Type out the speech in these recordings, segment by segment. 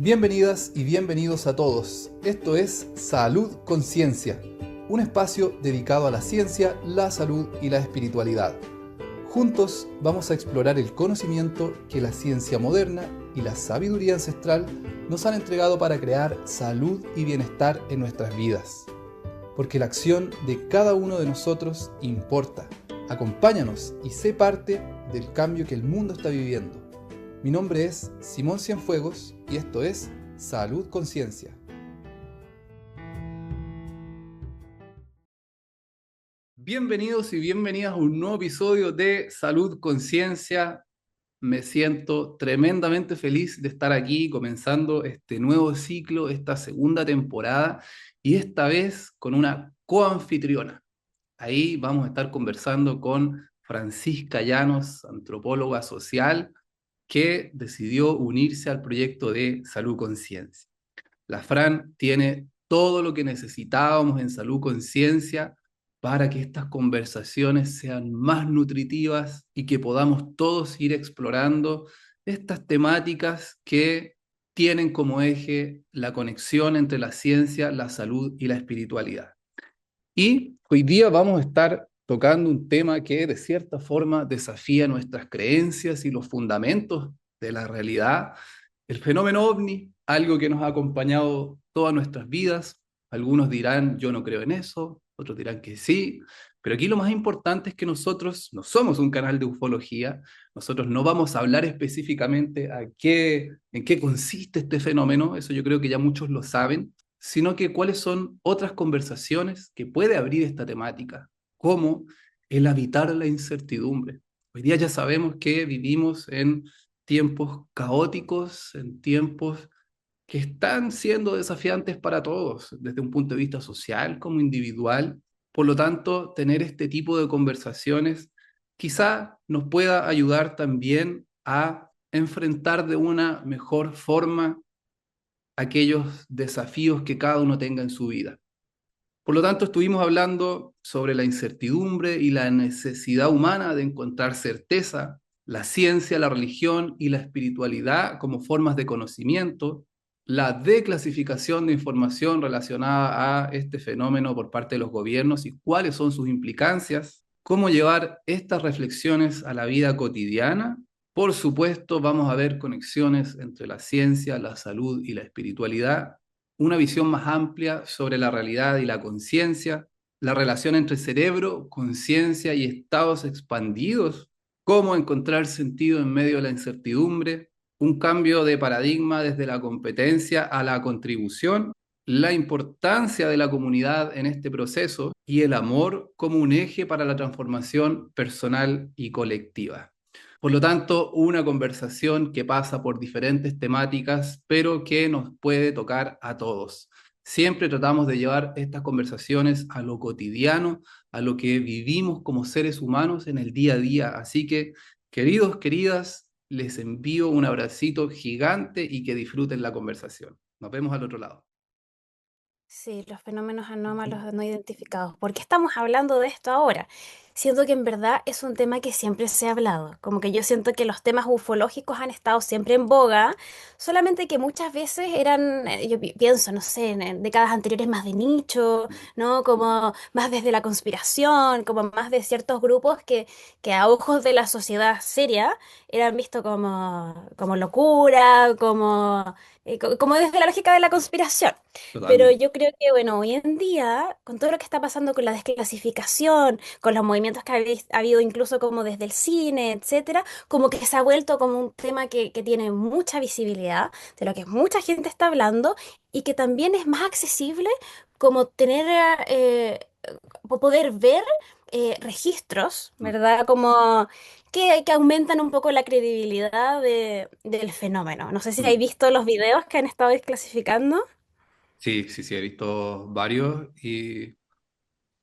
Bienvenidas y bienvenidos a todos. Esto es Salud Conciencia, un espacio dedicado a la ciencia, la salud y la espiritualidad. Juntos vamos a explorar el conocimiento que la ciencia moderna y la sabiduría ancestral nos han entregado para crear salud y bienestar en nuestras vidas. Porque la acción de cada uno de nosotros importa. Acompáñanos y sé parte del cambio que el mundo está viviendo. Mi nombre es Simón Cienfuegos y esto es Salud Conciencia. Bienvenidos y bienvenidas a un nuevo episodio de Salud Conciencia. Me siento tremendamente feliz de estar aquí comenzando este nuevo ciclo, esta segunda temporada y esta vez con una coanfitriona. Ahí vamos a estar conversando con Francisca Llanos, antropóloga social, que decidió unirse al proyecto de Salud Conciencia. La Fran tiene todo lo que necesitábamos en Salud Conciencia para que estas conversaciones sean más nutritivas y que podamos todos ir explorando estas temáticas que tienen como eje la conexión entre la ciencia, la salud y la espiritualidad. Y hoy día vamos a estar tocando un tema que de cierta forma desafía nuestras creencias y los fundamentos de la realidad, el fenómeno ovni, algo que nos ha acompañado todas nuestras vidas. Algunos dirán, yo no creo en eso, otros dirán que sí, pero aquí lo más importante es que nosotros no somos un canal de ufología, nosotros no vamos a hablar específicamente en qué consiste este fenómeno, eso yo creo que ya muchos lo saben, sino que cuáles son otras conversaciones que puede abrir esta temática, como el habitar la incertidumbre. Hoy día ya sabemos que vivimos en tiempos caóticos, en tiempos que están siendo desafiantes para todos, desde un punto de vista social como individual. Por lo tanto, tener este tipo de conversaciones quizá nos pueda ayudar también a enfrentar de una mejor forma aquellos desafíos que cada uno tenga en su vida. Por lo tanto, estuvimos hablando sobre la incertidumbre y la necesidad humana de encontrar certeza, la ciencia, la religión y la espiritualidad como formas de conocimiento, la declasificación de información relacionada a este fenómeno por parte de los gobiernos y cuáles son sus implicancias, cómo llevar estas reflexiones a la vida cotidiana. Por supuesto, vamos a ver conexiones entre la ciencia, la salud y la espiritualidad, una visión más amplia sobre la realidad y la conciencia, la relación entre cerebro, conciencia y estados expandidos, cómo encontrar sentido en medio de la incertidumbre, un cambio de paradigma desde la competencia a la contribución, la importancia de la comunidad en este proceso y el amor como un eje para la transformación personal y colectiva. Por lo tanto, una conversación que pasa por diferentes temáticas, pero que nos puede tocar a todos. Siempre tratamos de llevar estas conversaciones a lo cotidiano, a lo que vivimos como seres humanos en el día a día. Así que, queridos, queridas, les envío un abracito gigante y que disfruten la conversación. Nos vemos al otro lado. Sí, los fenómenos anómalos no identificados. ¿Por qué estamos hablando de esto ahora? Siento que en verdad es un tema que siempre se ha hablado. Como que yo siento que los temas ufológicos han estado siempre en boga, solamente que muchas veces eran, yo pienso, no sé, en décadas anteriores más de nicho, ¿no? Como más desde la conspiración, como más de ciertos grupos que a ojos de la sociedad seria eran vistos como locura, como desde la lógica de la conspiración. Pero Totalmente. yo creo que, bueno, hoy en día, con todo lo que está pasando con la desclasificación, con los movimientos que ha habido incluso como desde el cine, etcétera, como que se ha vuelto como un tema que tiene mucha visibilidad, de lo que mucha gente está hablando y que también es más accesible como tener, poder ver registros, ¿verdad? Como que aumentan un poco la credibilidad del fenómeno. No sé si habéis visto los videos que han estado desclasificando. Sí, sí, sí, he visto varios y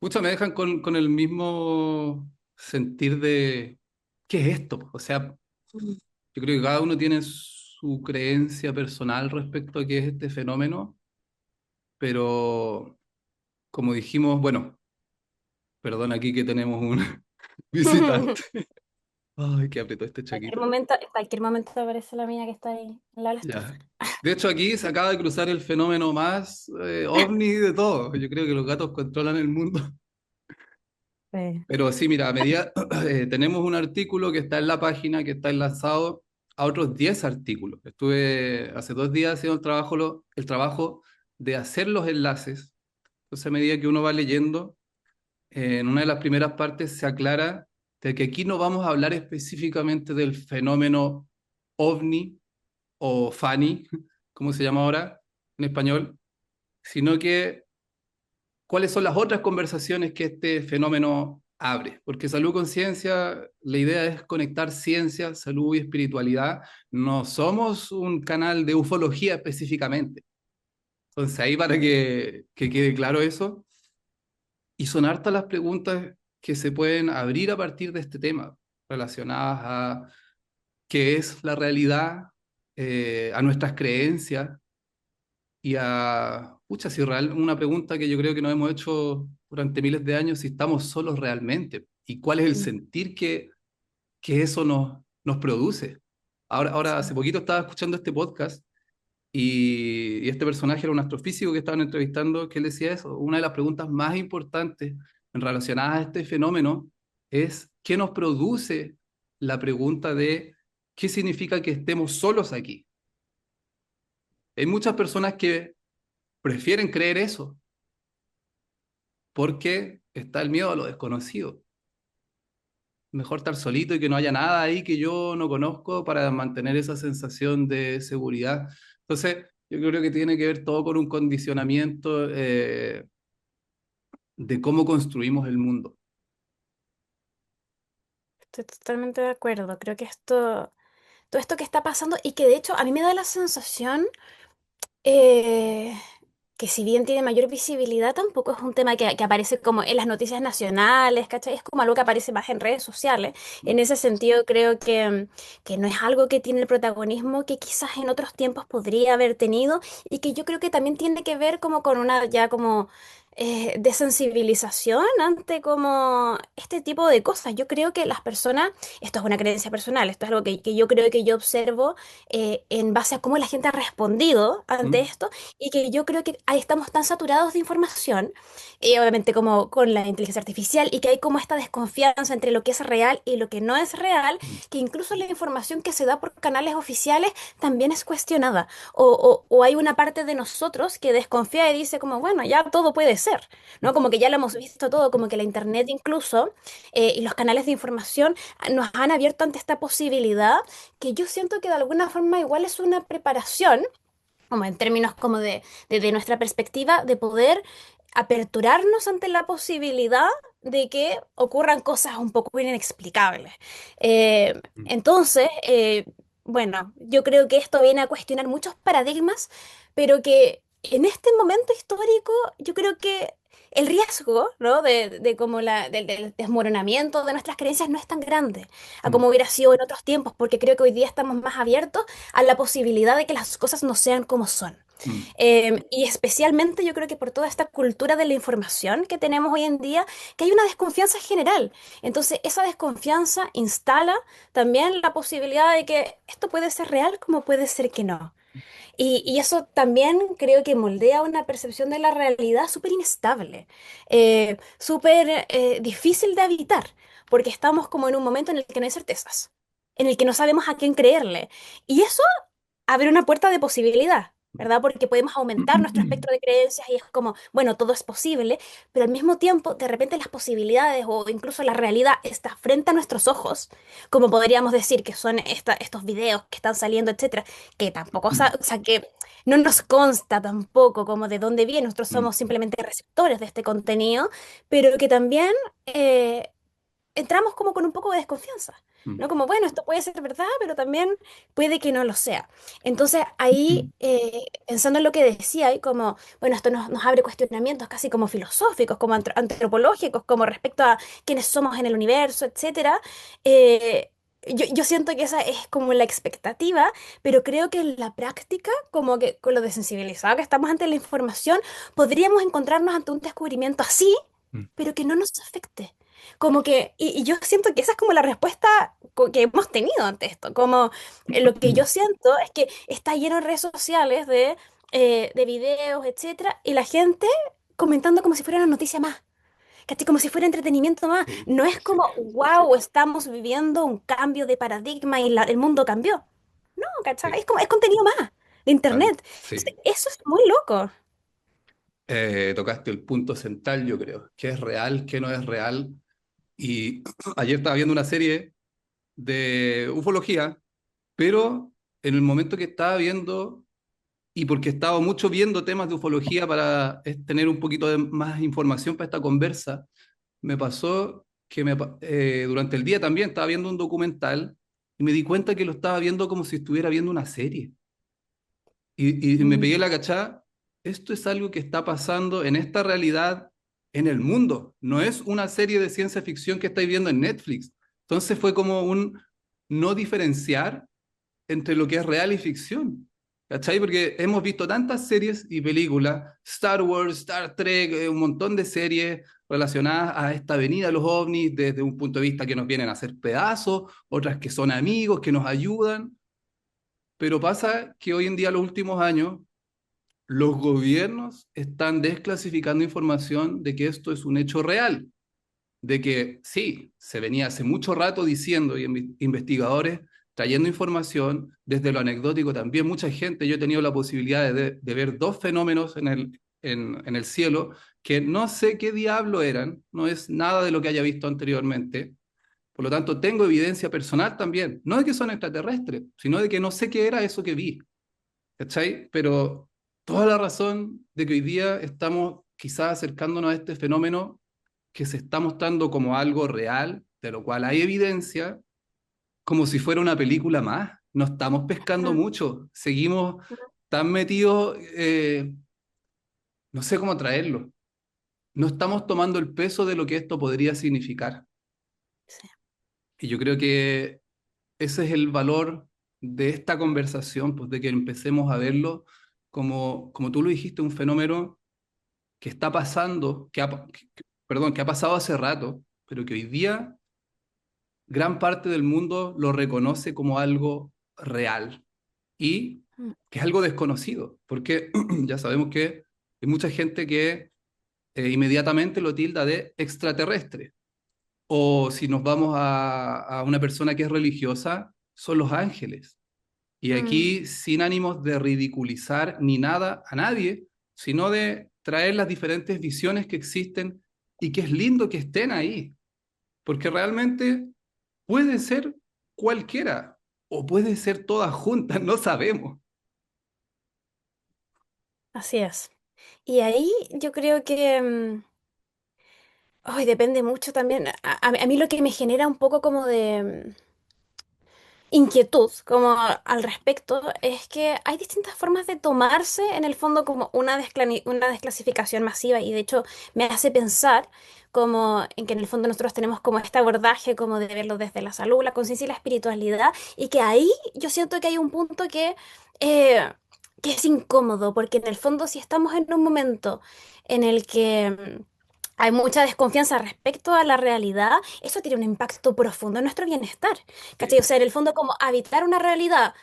muchos me dejan con el mismo sentir de ¿qué es esto? O sea, yo creo que cada uno tiene su creencia personal respecto a qué es este fenómeno, pero como dijimos, bueno, perdón aquí que tenemos un visitante. Ay, qué apretó este chaquito. En cualquier momento aparece la mía que está ahí al lado de la estufa. Ya. De hecho, aquí se acaba de cruzar el fenómeno más ovni de todo. Yo creo que los gatos controlan el mundo. Sí. Pero sí, mira, a medida tenemos un artículo que está en la página, que está enlazado a otros 10 artículos. Estuve hace 2 días haciendo el trabajo de hacer los enlaces. Entonces, a medida que uno va leyendo, en una de las primeras partes se aclara de que aquí no vamos a hablar específicamente del fenómeno ovni o FANI, como se llama ahora en español, sino que cuáles son las otras conversaciones que este fenómeno abre. Porque salud con ciencia, la idea es conectar ciencia, salud y espiritualidad. No somos un canal de ufología específicamente. Entonces, ahí para que quede claro eso, y son hartas las preguntas que se pueden abrir a partir de este tema, relacionadas a qué es la realidad, a nuestras creencias y a, pucha, si real, una pregunta que yo creo que nos hemos hecho durante miles de años, si estamos solos realmente y cuál es el Mm, sentir que eso nos produce. Ahora, hace sí. poquito estaba escuchando este podcast y este personaje era un astrofísico que estaban entrevistando, que él decía eso. Una de las preguntas más importantes relacionadas a este fenómeno es ¿qué nos produce la pregunta de qué significa que estemos solos aquí? Hay muchas personas que prefieren creer eso porque está el miedo a lo desconocido. Mejor estar solito y que no haya nada ahí que yo no conozco para mantener esa sensación de seguridad. Entonces, yo creo que tiene que ver todo con un condicionamiento de cómo construimos el mundo. Estoy totalmente de acuerdo. Creo que todo esto que está pasando y que de hecho a mí me da la sensación eh, que si bien tiene mayor visibilidad, tampoco es un tema que aparece como en las noticias nacionales, ¿cachai? Es como algo que aparece más en redes sociales. En ese sentido, creo que no es algo que tiene el protagonismo que quizás en otros tiempos podría haber tenido y que yo creo que también tiene que ver como con una ya como desensibilización ante como este tipo de cosas. Yo creo que las personas, esto es una creencia personal, esto es algo que yo creo que yo observo en base a cómo la gente ha respondido ante ¿Mm? esto y que yo creo que ahí estamos tan saturados de información, obviamente como con la inteligencia artificial, y que hay como esta desconfianza entre lo que es real y lo que no es real, Mm. que incluso la información que se da por canales oficiales también es cuestionada. O hay una parte de nosotros que desconfía y dice como, bueno, ya todo puede ser, ¿no? Como que ya lo hemos visto todo, como que la internet incluso y los canales de información nos han abierto ante esta posibilidad que yo siento que de alguna forma igual es una preparación como en términos como de nuestra perspectiva, de poder aperturarnos ante la posibilidad de que ocurran cosas un poco inexplicables. Mm. Entonces, bueno, yo creo que esto viene a cuestionar muchos paradigmas, pero que en este momento histórico yo creo que el riesgo, ¿no? de como del desmoronamiento de nuestras creencias no es tan grande a Mm. como hubiera sido en otros tiempos, porque creo que hoy día estamos más abiertos a la posibilidad de que las cosas no sean como son. Mm. Y especialmente yo creo que por toda esta cultura de la información que tenemos hoy en día, que hay una desconfianza general. Entonces, esa desconfianza instala también la posibilidad de que esto puede ser real como puede ser que no. Y eso también creo que moldea una percepción de la realidad súper inestable, súper difícil de habitar, porque estamos como en un momento en el que no hay certezas, en el que no sabemos a quién creerle. Y eso abre una puerta de posibilidad, ¿verdad? Porque podemos aumentar nuestro espectro de creencias y es como, bueno, todo es posible, pero al mismo tiempo, de repente las posibilidades o incluso la realidad está frente a nuestros ojos, como podríamos decir que son estos videos que están saliendo, etcétera, que tampoco, o sea, que no nos consta tampoco como de dónde viene, nosotros Mm. somos simplemente receptores de este contenido, pero que también entramos como con un poco de desconfianza, ¿no? Mm. Como, bueno, esto puede ser verdad, pero también puede que no lo sea. Entonces, ahí, Mm. pensando en lo que decía, y como, bueno, esto nos abre cuestionamientos casi como filosóficos, como antropológicos, como respecto a quiénes somos en el universo, etcétera. Yo siento que esa es como la expectativa, pero creo que en la práctica, como que con lo desensibilizado que estamos ante la información, podríamos encontrarnos ante un descubrimiento así, Mm. pero que no nos afecte. Como que, y yo siento que esa es como la respuesta que hemos tenido ante esto. Como lo que yo siento es que está lleno de redes sociales de videos, etcétera, y la gente comentando como si fuera una noticia más. ¿Cachai? Como si fuera entretenimiento más. Sí, No es sí, como, wow, estamos viviendo un cambio de paradigma y el mundo cambió. No, ¿cachai? sí, Es como, es contenido más de internet. sí. Entonces, eso es muy loco. Tocaste el punto central, yo creo. ¿Qué es real, qué no es real? Y ayer estaba viendo una serie de ufología, pero en el momento que estaba viendo, y porque estaba mucho viendo temas de ufología para tener un poquito de más información para esta conversa, me pasó que durante el día también estaba viendo un documental y me di cuenta que lo estaba viendo como si estuviera viendo una serie. Y me Mm, pegué la cachá, esto es algo que está pasando en esta realidad en el mundo, no es una serie de ciencia ficción que estáis viendo en Netflix. Entonces fue como un no diferenciar entre lo que es real y ficción. ¿Cachai? Porque hemos visto tantas series y películas, Star Wars, Star Trek, un montón de series relacionadas a esta venida de los ovnis desde un punto de vista que nos vienen a hacer pedazos, otras que son amigos, que nos ayudan, pero pasa que hoy en día, los últimos años, los gobiernos están desclasificando información de que esto es un hecho real, de que sí, se venía hace mucho rato diciendo y investigadores trayendo información desde lo anecdótico también. Mucha gente, yo he tenido la posibilidad de ver dos fenómenos en el cielo que no sé qué diablo eran, no es nada de lo que haya visto anteriormente. Por lo tanto, tengo evidencia personal también, no de que son extraterrestres, sino de que no sé qué era eso que vi. ¿Cachai? Pero toda la razón de que hoy día estamos quizás acercándonos a este fenómeno que se está mostrando como algo real, de lo cual hay evidencia, como si fuera una película más. No estamos pescando mm, mucho, seguimos tan metidos, no sé cómo traerlo. No estamos tomando el peso de lo que esto podría significar. sí. Y yo creo que ese es el valor de esta conversación, pues de que empecemos a verlo como tú lo dijiste, un fenómeno que está pasando, perdón, que ha pasado hace rato, pero que hoy día gran parte del mundo lo reconoce como algo real y Mm, que es algo desconocido, porque ya sabemos que hay mucha gente que inmediatamente lo tilda de extraterrestre. O si nos vamos a una persona que es religiosa, son los ángeles. Y mm, aquí, sin ánimos de ridiculizar ni nada a nadie, sino de traer las diferentes visiones que existen y que es lindo que estén ahí, porque realmente puede ser cualquiera o puede ser todas juntas, no sabemos. así es. Y ahí yo creo que ay, depende mucho también. A mí lo que me genera un poco como de inquietud como al respecto es que hay distintas formas de tomarse en el fondo como una desclasificación masiva y de hecho me hace pensar como en que en el fondo nosotros tenemos como este abordaje como de verlo desde la salud, la conciencia y la espiritualidad y que ahí yo siento que hay un punto eh, que es incómodo porque en el fondo si estamos en un momento en el que hay mucha desconfianza respecto a la realidad, eso tiene un impacto profundo en nuestro bienestar. ¿Cachai? Sí, O sea, en el fondo, como habitar una realidad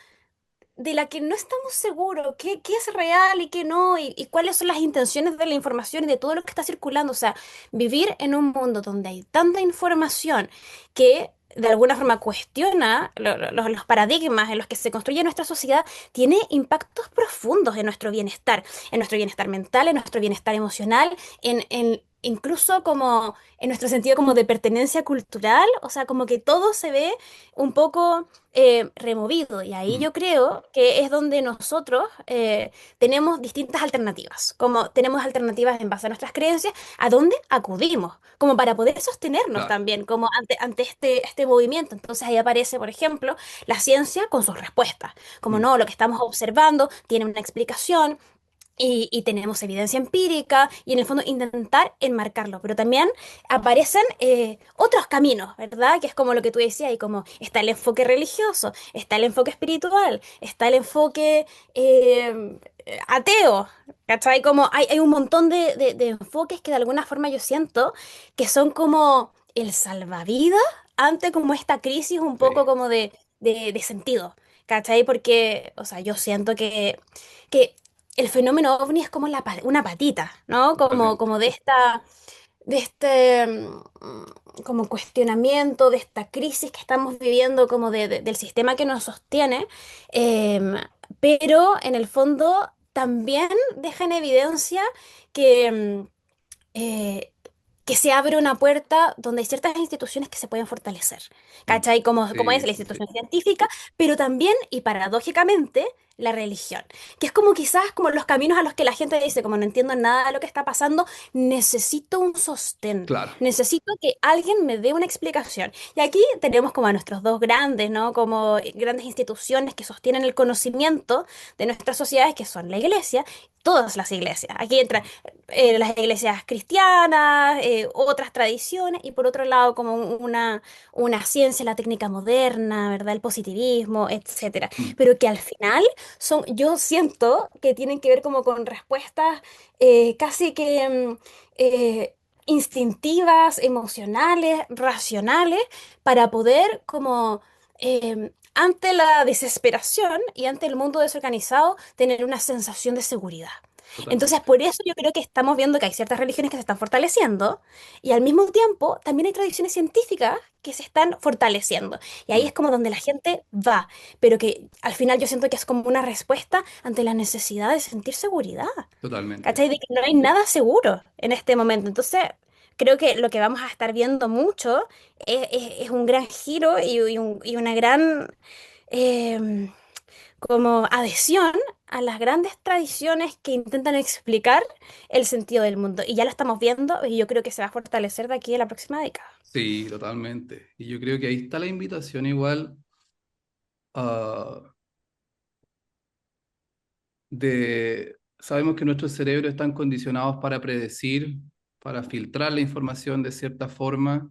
de la que no estamos seguros qué es real y qué no, y cuáles son las intenciones de la información y de todo lo que está circulando. O sea, vivir en un mundo donde hay tanta información que de alguna forma cuestiona los paradigmas en los que se construye nuestra sociedad, tiene impactos profundos en nuestro bienestar mental, en nuestro bienestar emocional, incluso como en nuestro sentido como de pertenencia cultural, o sea, como que todo se ve un poco removido. Y ahí mm, yo creo que es donde nosotros tenemos distintas alternativas, como tenemos alternativas en base a nuestras creencias, a dónde acudimos, como para poder sostenernos claro. también, como ante este movimiento. Entonces ahí aparece, por ejemplo, la ciencia con sus respuestas, como Mm, no, lo que estamos observando tiene una explicación. Y tenemos evidencia empírica y en el fondo intentar enmarcarlo, pero también aparecen otros caminos, ¿verdad? Que es como lo que tú decías, y como está el enfoque religioso, está el enfoque espiritual, está el enfoque ateo, ¿cachai? Como hay un montón de enfoques que de alguna forma yo siento que son como el salvavidas ante como esta crisis un Sí, poco como de sentido, ¿cachai? Porque, o sea, yo siento que el fenómeno ovni es como una patita, ¿no? totalmente. Como de este como cuestionamiento, de esta crisis que estamos viviendo, como del sistema que nos sostiene, em, pero en el fondo también deja en evidencia que, eh, que se abre una puerta donde hay ciertas instituciones que se pueden fortalecer, Mm. ¿cachai? Como es Sí, la sí, sí. institución científica, pero también, y paradójicamente, la religión, que es como quizás como los caminos a los que la gente dice, como no entiendo nada de lo que está pasando, necesito un sostén, Claro, necesito que alguien me dé una explicación. Y aquí tenemos como a nuestros dos grandes, ¿no? Como grandes instituciones que sostienen el conocimiento de nuestras sociedades, que son la iglesia, todas las iglesias. Aquí entran las iglesias cristianas, otras tradiciones, y por otro lado como una ciencia, la técnica moderna, ¿verdad? El positivismo, etcétera. mm, Pero que al final yo siento que tienen que ver como con respuestas casi que instintivas, emocionales, racionales, para poder como... ante la desesperación y ante el mundo desorganizado, tener una sensación de seguridad. Entonces, totalmente. por eso yo creo que estamos viendo que hay ciertas religiones que se están fortaleciendo y al mismo tiempo también hay tradiciones científicas que se están fortaleciendo. Y ahí Mm, es como donde la gente va, pero que al final yo siento que es como una respuesta ante la necesidad de sentir seguridad, totalmente. ¿cachai? De que no hay nada seguro en este momento. Entonces, creo que lo que vamos a estar viendo mucho es un gran giro y una gran... em, como adhesión a las grandes tradiciones que intentan explicar el sentido del mundo. Y ya lo estamos viendo y yo creo que se va a fortalecer de aquí a la próxima década. Sí, totalmente. Y yo creo que ahí está la invitación igual ah, sabemos que nuestros cerebros están condicionados para predecir, para filtrar la información de cierta forma.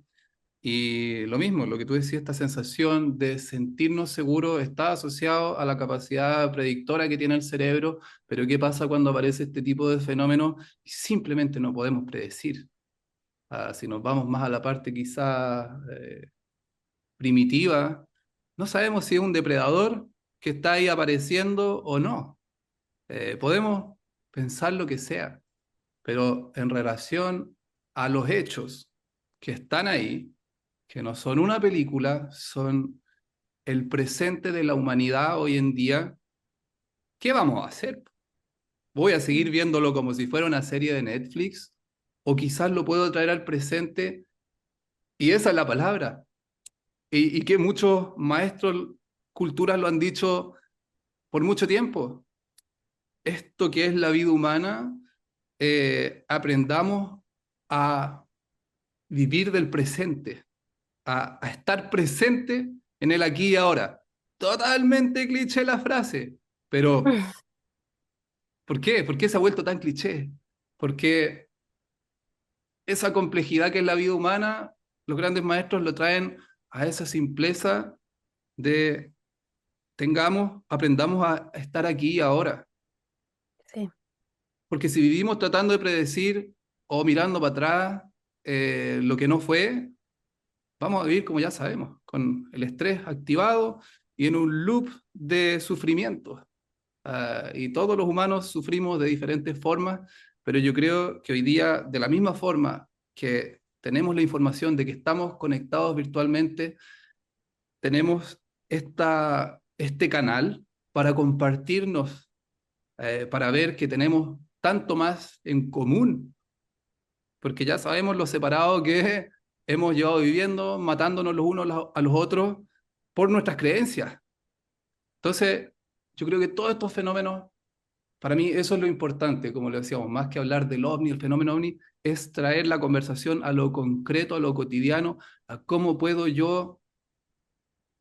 Y lo mismo, lo que tú decías, esta sensación de sentirnos seguros está asociado a la capacidad predictora que tiene el cerebro, pero ¿qué pasa cuando aparece este tipo de fenómenos y simplemente no podemos predecir? Si nos vamos más a la parte quizás primitiva, no sabemos si es un depredador que está ahí apareciendo o no. Podemos pensar lo que sea, pero en relación a los hechos que están ahí, que no son una película, son el presente de la humanidad hoy en día, ¿qué vamos a hacer? ¿Voy a seguir Mm. viéndolo como si fuera una serie de Netflix? ¿O quizás lo puedo traer al presente? Y esa es la palabra. Y que muchos maestros culturas lo han dicho por mucho tiempo. Esto que es la vida humana, aprendamos a vivir del presente, a estar presente en el aquí y ahora. Totalmente cliché la frase, pero ¿por qué? ¿Por qué se ha vuelto tan cliché? Porque esa complejidad que es la vida humana, los grandes maestros lo traen a esa simpleza de aprendamos a estar aquí y ahora. Sí. Porque si vivimos tratando de predecir o mirando para atrás lo que no fue, vamos a vivir como ya sabemos, con el estrés activado y en un loop de sufrimiento. Y todos los humanos sufrimos de diferentes formas, pero yo creo que hoy día, de la misma forma que tenemos la información de que estamos conectados virtualmente, tenemos este canal para compartirnos, para ver que tenemos tanto más en común, porque ya sabemos lo separado que hemos llevado viviendo, matándonos los unos a los otros por nuestras creencias. Entonces, yo creo que todos estos fenómenos, para mí eso es lo importante, como le decíamos, más que hablar del ovni, el fenómeno ovni, es traer la conversación a lo concreto, a lo cotidiano, a cómo puedo yo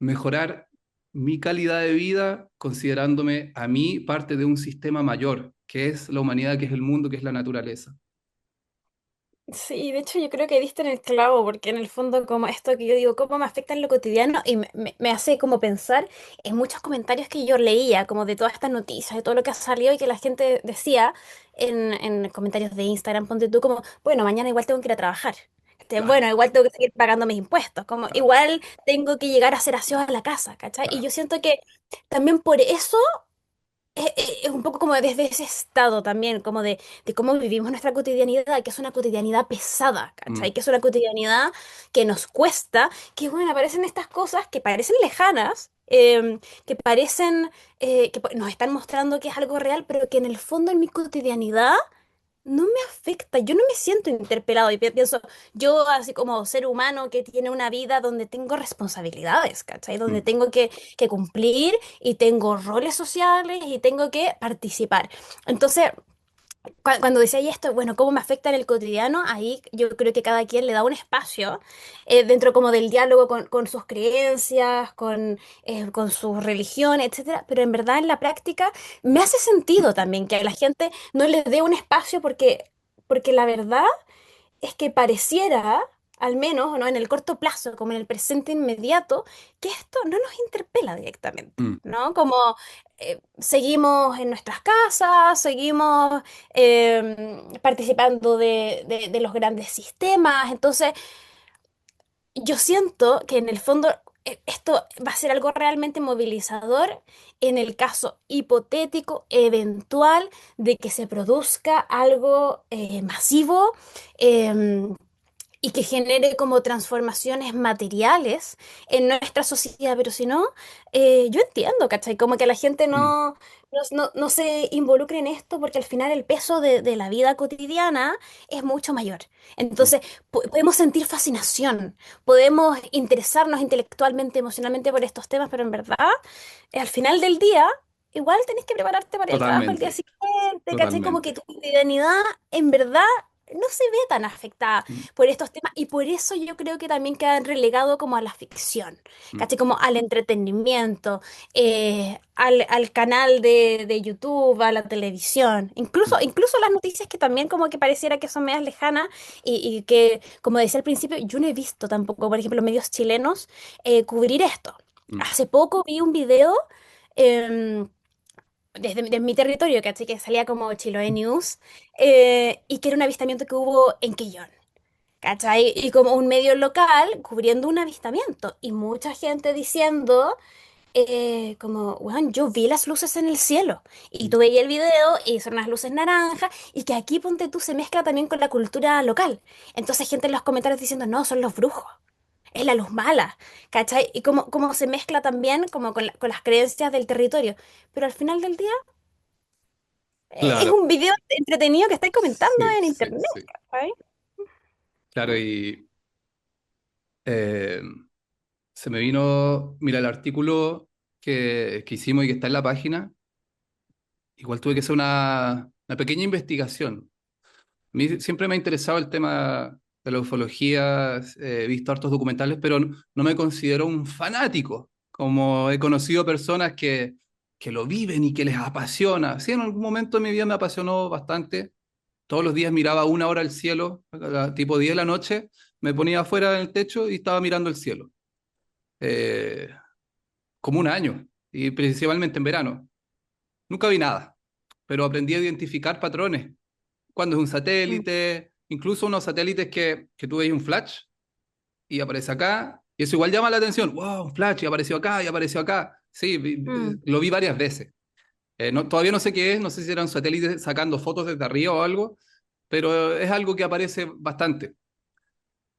mejorar mi calidad de vida considerándome a mí parte de un sistema mayor, que es la humanidad, que es el mundo, que es la naturaleza. Sí, de hecho yo creo que diste en el clavo, porque en el fondo como esto que yo digo, cómo me afecta en lo cotidiano y me hace como pensar en muchos comentarios que yo leía, como de todas estas noticias, de todo lo que ha salido y que la gente decía en comentarios de Instagram, ponte tú como, bueno, mañana igual tengo que ir a trabajar. Claro, bueno, igual tengo que seguir pagando mis impuestos, como claro. igual tengo que llegar a hacer aseo a la casa, ¿cachai? Y Claro. yo siento que también por eso es un poco como desde ese estado también, como de cómo vivimos nuestra cotidianidad, que es una cotidianidad pesada, ¿cachai? Mm, Que es una cotidianidad que nos cuesta, que bueno, aparecen estas cosas que parecen lejanas, que parecen, nos están mostrando que es algo real, pero que en el fondo en mi cotidianidad no me afecta, yo no me siento interpelado y pienso, yo así como ser humano que tiene una vida donde tengo responsabilidades, ¿cachai? Donde mm, tengo que cumplir y tengo roles sociales y tengo que participar. Entonces, cuando decía y esto, bueno, ¿cómo me afecta en el cotidiano? Ahí yo creo que cada quien le da un espacio dentro como del diálogo con sus creencias, con su religión, etcétera. Pero en verdad en la práctica me hace sentido también que a la gente no le dé un espacio porque la verdad es que pareciera, al menos, ¿no? En el corto plazo, como en el presente inmediato, que esto no nos interpela directamente, mm, ¿no? Como seguimos en nuestras casas, seguimos participando de los grandes sistemas, entonces yo siento que en el fondo esto va a ser algo realmente movilizador en el caso hipotético, eventual, de que se produzca algo masivo. em, y que genere como transformaciones materiales en nuestra sociedad, pero si no, yo entiendo, ¿cachai? Como que la gente mm, no se involucre en esto porque al final el peso de la vida cotidiana es mucho mayor. mm. Entonces, podemos sentir fascinación, podemos interesarnos intelectualmente, emocionalmente por estos temas, pero en verdad, al final del día... Igual tenés que prepararte para el trabajo el día Totalmente, siguiente, ¿cachai? Como que totalmente. tu cotidianidad en verdad no se ve tan afectada Mm, por estos temas y por eso yo creo que también quedan relegados como a la ficción, mm, ¿cachai? Como al entretenimiento, al canal de YouTube, a la televisión, mm, incluso las noticias que también como que pareciera que son medias lejanas y que, como decía al principio, yo no he visto tampoco, por ejemplo, medios chilenos cubrir esto. mm, Hace poco vi un video em, desde mi territorio, ¿cachai? Que salía como Chiloé News, y que era un avistamiento que hubo en Quillón. ¿Cachai? Y como un medio local cubriendo un avistamiento y mucha gente diciendo como, bueno, yo vi las luces en el cielo y mm. tú veías el video y son unas luces naranjas y que aquí, ponte tú, se mezcla también con la cultura local. Entonces gente en los comentarios diciendo, no, son los brujos, es la luz mala, ¿cachai? Y como se mezcla también como con las creencias del territorio. Pero al final del día es Claro, un video entretenido que estáis comentando sí, en sí, internet, sí. ¿cachai? Claro, y eh, se me vino, mira, el artículo que hicimos y que está en la página, igual tuve que hacer una pequeña investigación. A mí siempre me ha interesado el tema de la ufología, he visto hartos documentales, pero no me considero un fanático, como he conocido personas que lo viven y que les apasiona. Sí, en algún momento de mi vida me apasionó bastante. Todos los días miraba una hora al cielo, tipo 10 de la noche, me ponía afuera en el techo y estaba mirando el cielo. Eh, como un año, y principalmente en verano. Nunca vi nada, pero aprendí a identificar patrones. Cuando es un Mm, satélite, incluso unos satélites que tú veis un flash y aparece acá, y eso igual llama la atención. ¡Wow! Un flash y apareció acá y apareció acá. Sí, mm, lo vi varias veces. Todavía no sé qué es, no sé si era un satélite sacando fotos desde arriba o algo, pero es algo que aparece bastante.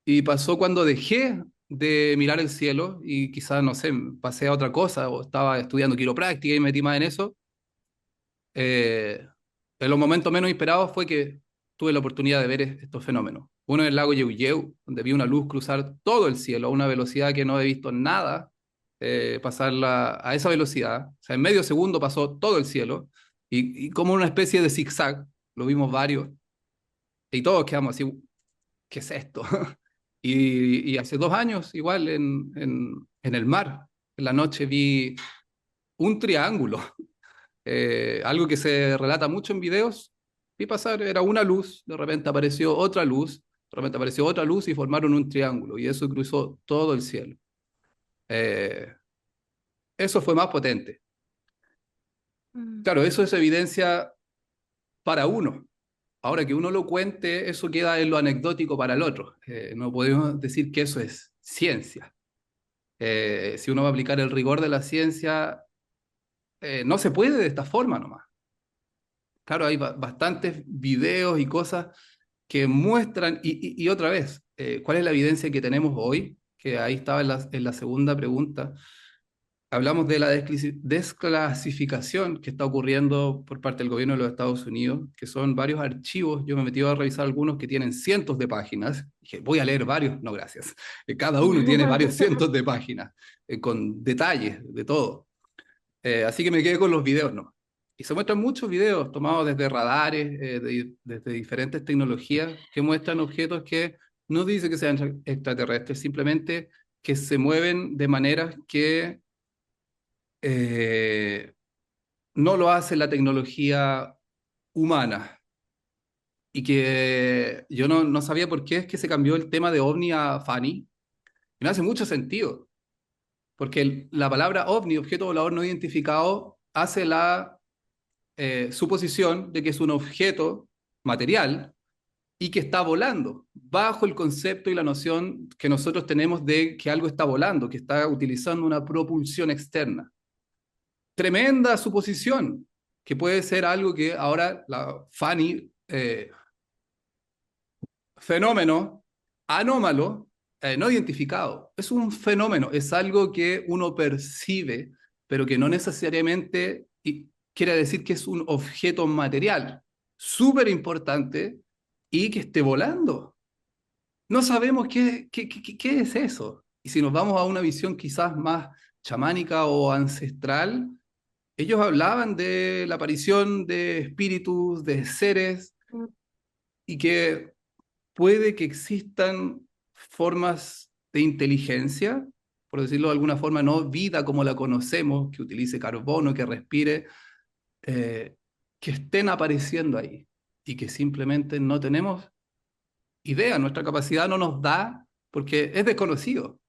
Y pasó cuando dejé de mirar el cielo y quizás, no sé, pasé a otra cosa o estaba estudiando quiropráctica y me metí más en eso. eh, en los momentos menos esperados fue que tuve la oportunidad de ver estos fenómenos. Uno en el lago Yeuyeu, donde vi una luz cruzar todo el cielo a una velocidad que no he visto nada pasarla a esa velocidad. O sea, en medio segundo pasó todo el cielo y como una especie de zigzag, lo vimos varios, y todos quedamos así, ¿qué es esto? Y hace 2 años, igual en el mar, en la noche vi un triángulo, algo que se relata mucho en videos. Vi pasar, era una luz, de repente apareció otra luz, de repente apareció otra luz y formaron un triángulo, y eso cruzó todo el cielo. Eh, eso fue más potente. mm, Claro, eso es evidencia para uno. Ahora que uno lo cuente, eso queda en lo anecdótico para el otro. No podemos decir que eso es ciencia. Si uno va a aplicar el rigor de la ciencia, no se puede de esta forma nomás. Claro, hay bastantes videos y cosas que muestran, y otra vez, ¿cuál es la evidencia que tenemos hoy? Que ahí estaba en la segunda pregunta. Hablamos de la desclasificación que está ocurriendo por parte del gobierno de los Estados Unidos, que son varios archivos. Yo me metí a revisar algunos que tienen cientos de páginas. Dije, voy a leer varios, no, gracias. Cada uno tiene varios cientos de páginas, con detalles de todo. Así que me quedé con los videos, ¿no? Y se muestran muchos videos tomados desde radares, desde diferentes tecnologías, que muestran objetos que no dice que sean extraterrestres, simplemente que se mueven de maneras que eh, no lo hace la tecnología humana. Y que yo no sabía por qué es que se cambió el tema de ovni a Fanny. Y no hace mucho sentido, porque la palabra ovni, objeto volador no identificado, hace la suposición de que es un objeto material y que está volando, bajo el concepto y la noción que nosotros tenemos de que algo está volando, que está utilizando una propulsión externa. Tremenda suposición, que puede ser algo que ahora la Fanny, fenómeno anómalo, no identificado. Es un fenómeno, es algo que uno percibe, pero que no necesariamente quiere decir que es un objeto material. Súper importante y que esté volando. No sabemos qué es eso. Y si nos vamos a una visión quizás más chamánica o ancestral, ellos hablaban de la aparición de espíritus, de seres, y que puede que existan formas de inteligencia, por decirlo de alguna forma, no vida como la conocemos, que utilice carbono, que respire, eh, que estén apareciendo ahí y que simplemente no tenemos idea, nuestra capacidad no nos da porque es desconocido.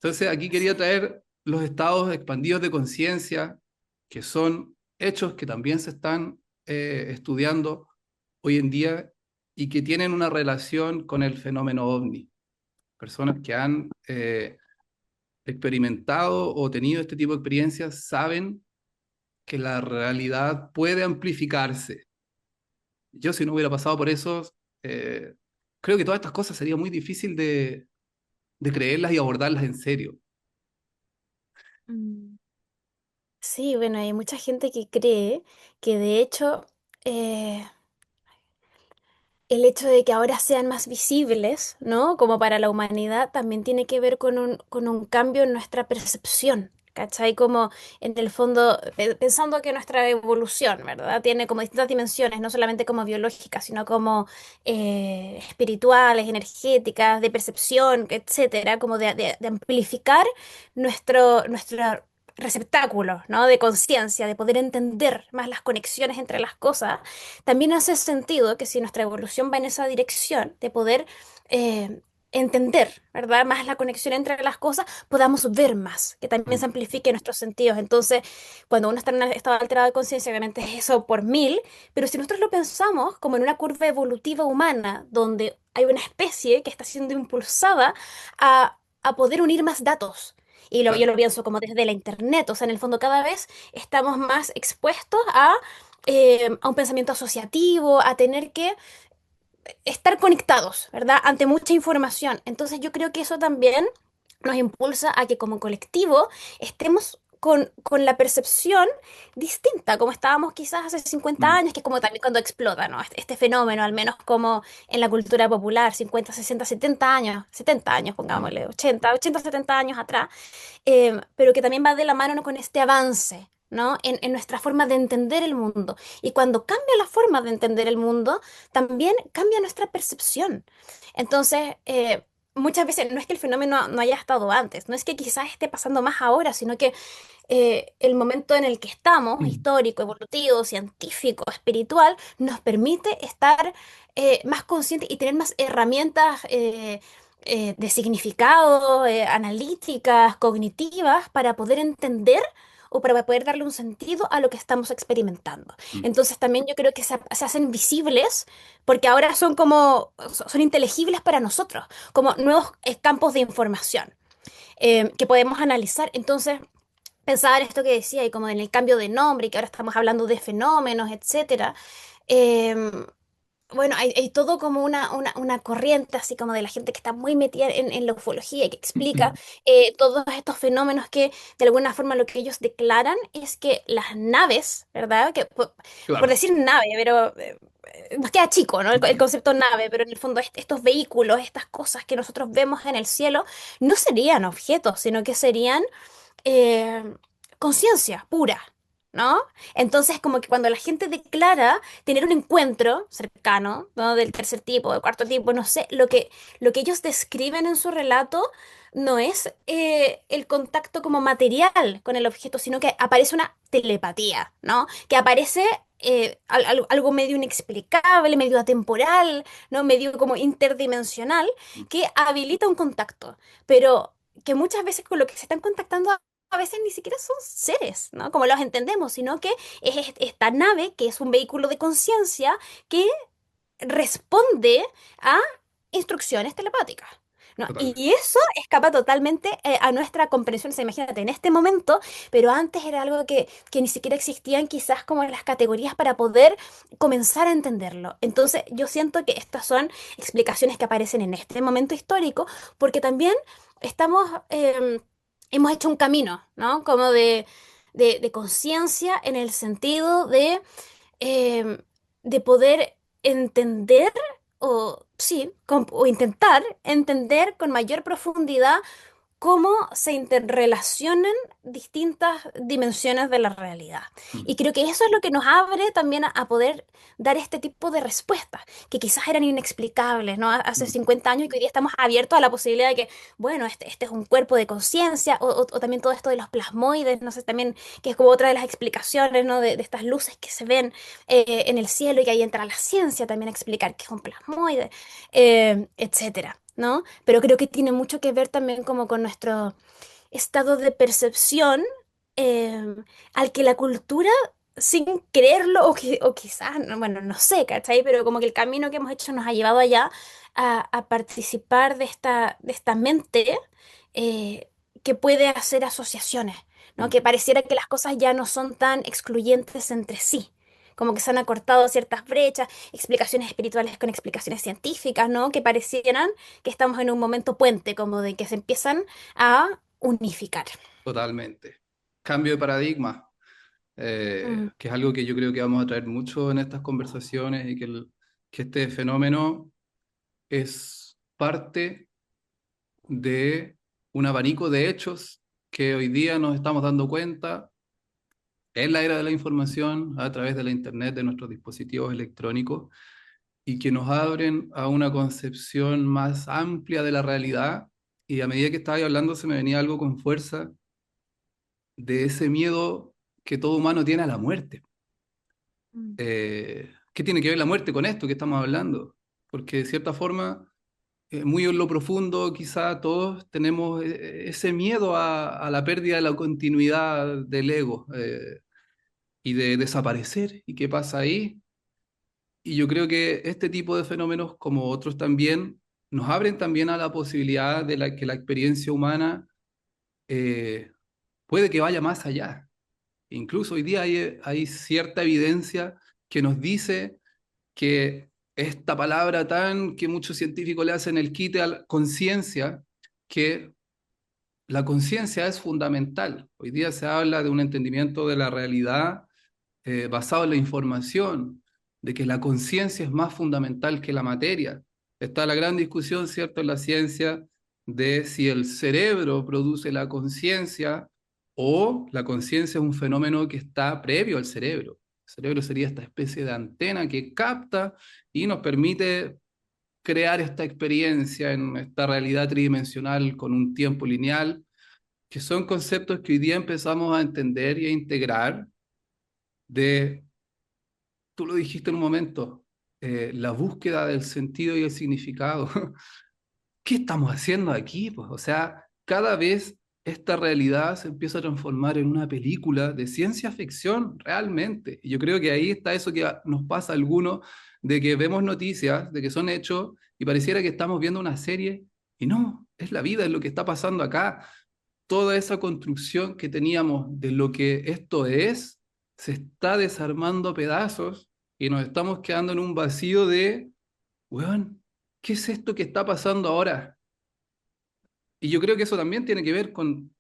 Entonces aquí quería Sí. traer los estados expandidos de conciencia, que son hechos que también se están estudiando hoy en día y que tienen una relación con el fenómeno ovni. Personas que han experimentado o tenido este tipo de experiencias saben que la realidad puede amplificarse. Yo si no hubiera pasado por eso, eh, creo que todas estas cosas sería muy difícil de creerlas y abordarlas en serio. Mm. Sí, bueno, hay mucha gente que cree que de hecho eh, el hecho de que ahora sean más visibles, ¿no? Como para la humanidad, también tiene que ver con un cambio en nuestra percepción, ¿cachai? Como en el fondo, pensando que nuestra evolución, ¿verdad? Tiene como distintas dimensiones, no solamente como biológicas, sino como espirituales, energéticas, de percepción, etcétera, como de amplificar nuestro receptáculo, ¿no? De conciencia, de poder entender más las conexiones entre las cosas. También hace sentido que si nuestra evolución va en esa dirección de poder eh, entender, ¿verdad? Más la conexión entre las cosas, podamos ver más, que también se Mm. amplifique nuestros sentidos. Entonces, cuando uno está en un estado alterado de conciencia, obviamente es eso por mil, pero si nosotros lo pensamos como en una curva evolutiva humana, donde hay una especie que está siendo impulsada a poder unir más datos. Yo lo pienso como desde la internet, o sea, en el fondo cada vez estamos más expuestos a un pensamiento asociativo, a tener que estar conectados, ¿verdad? Ante mucha información. Entonces yo creo que eso también nos impulsa a que como colectivo estemos con la percepción distinta, como estábamos quizás hace 50 Mm. años, que es como también cuando explota, ¿no? Este fenómeno, al menos como en la cultura popular, 50, 60, 70 años, Mm. pongámosle, 80, 70 años atrás, pero que también va de la mano, ¿no? con este avance, ¿no? En nuestra forma de entender el mundo. Y cuando cambia la forma de entender el mundo, también cambia nuestra percepción. Entonces, muchas veces no es que el fenómeno no haya estado antes, no es que quizás esté pasando más ahora, sino que el momento en el que estamos, Mm. histórico, evolutivo, científico, espiritual, nos permite estar más conscientes y tener más herramientas de significado, analíticas, cognitivas, para poder entender o para poder darle un sentido a lo que estamos experimentando. Mm. Entonces también yo creo que se hacen visibles porque ahora son como, son inteligibles para nosotros, como nuevos campos de información que podemos analizar. Entonces, pensaba en esto que decía y como en el cambio de nombre y que ahora estamos hablando de fenómenos, etcétera. em, bueno, hay todo como una corriente así como de la gente que está muy metida en la ufología y que explica todos estos fenómenos que de alguna forma lo que ellos declaran es que las naves, ¿verdad? Que por Claro. decir nave, pero nos queda chico, ¿no? El concepto nave, pero en el fondo estos vehículos, estas cosas que nosotros vemos en el cielo, no serían objetos, sino que serían eh, conciencia pura, ¿no? Entonces, como que cuando la gente declara tener un encuentro cercano, ¿no? Del tercer tipo, del cuarto tipo, no sé, lo que ellos describen en su relato no es el contacto como material con el objeto, sino que aparece una telepatía, ¿no? Que aparece algo medio inexplicable, medio atemporal, ¿no? Medio como interdimensional, que habilita un contacto, pero que muchas veces con lo que se están contactando a veces ni siquiera son seres, ¿no? Como los entendemos, sino que es esta nave que es un vehículo de conciencia que responde a instrucciones telepáticas. ¿No? Y Totalmente. eso escapa totalmente a nuestra comprensión. O sea, imagínate, en este momento, pero antes era algo que ni siquiera existían quizás como las categorías para poder comenzar a entenderlo. Entonces, yo siento que estas son explicaciones que aparecen en este momento histórico, porque también estamos, hemos hecho un camino, ¿no? Como de conciencia en el sentido em, de poder entender o sí, o intentar entender con mayor profundidad cómo se interrelacionan distintas dimensiones de la realidad. Mm. Y creo que eso es lo que nos abre también a poder dar este tipo de respuestas, que quizás eran inexplicables, ¿no? Hace Mm. 50 años y que hoy día estamos abiertos a la posibilidad de que, bueno, este es un cuerpo de conciencia, o también todo esto de los plasmoides, no sé, también, que es como otra de las explicaciones, ¿no? De estas luces que se ven en el cielo y que ahí entra la ciencia también a explicar qué es un plasmoide, etcétera. ¿No? Pero creo que tiene mucho que ver también como con nuestro estado de percepción eh, al que la cultura, sin creerlo, o quizás, bueno, no sé, ¿cachai? Pero como que el camino que hemos hecho nos ha llevado allá a participar de esta mente que puede hacer asociaciones, ¿no? Mm. Que pareciera que las cosas ya no son tan excluyentes entre sí. Como que se han acortado ciertas brechas, explicaciones espirituales con explicaciones científicas, ¿no? Que parecieran que estamos en un momento puente, como de que se empiezan a unificar. Totalmente. Cambio de paradigma, Mm, que es algo que yo creo que vamos a traer mucho en estas conversaciones y que este fenómeno es parte de un abanico de hechos que hoy día nos estamos dando cuenta en la era de la información a través de la Internet, de nuestros dispositivos electrónicos, y que nos abren a una concepción más amplia de la realidad. Y a medida que estaba ahí hablando se me venía algo con fuerza de ese miedo que todo humano tiene a la muerte. mm, ¿Qué tiene que ver la muerte con esto que estamos hablando? Porque de cierta forma, muy en lo profundo, quizá todos tenemos ese miedo a la pérdida de la continuidad del ego y de desaparecer. ¿Y qué pasa ahí? Y yo creo que este tipo de fenómenos, como otros también, nos abren también a la posibilidad de que la experiencia humana eh, puede que vaya más allá. Incluso hoy día hay cierta evidencia que nos dice que esta palabra tan que muchos científicos le hacen el quite a la conciencia, que la conciencia es fundamental. Hoy día se habla de un entendimiento de la realidad basado en la información, de que la conciencia es más fundamental que la materia. Está la gran discusión, ¿cierto?, en la ciencia de si el cerebro produce la conciencia o la conciencia es un fenómeno que está previo al cerebro. El cerebro sería esta especie de antena que capta y nos permite crear esta experiencia en esta realidad tridimensional con un tiempo lineal, que son conceptos que hoy día empezamos a entender y a integrar de, tú lo dijiste en un momento, la búsqueda del sentido y el significado. ¿Qué estamos haciendo aquí? Pues, o sea, cada vez esta realidad se empieza a transformar en una película de ciencia ficción realmente. Y yo creo que ahí está eso que nos pasa a algunos, de que vemos noticias, de que son hechos, y pareciera que estamos viendo una serie, y no, es la vida, es lo que está pasando acá. Toda esa construcción que teníamos de lo que esto es, se está desarmando a pedazos, y nos estamos quedando en un vacío de, weón, ¿qué es esto que está pasando ahora? Y yo creo que eso también tiene que ver con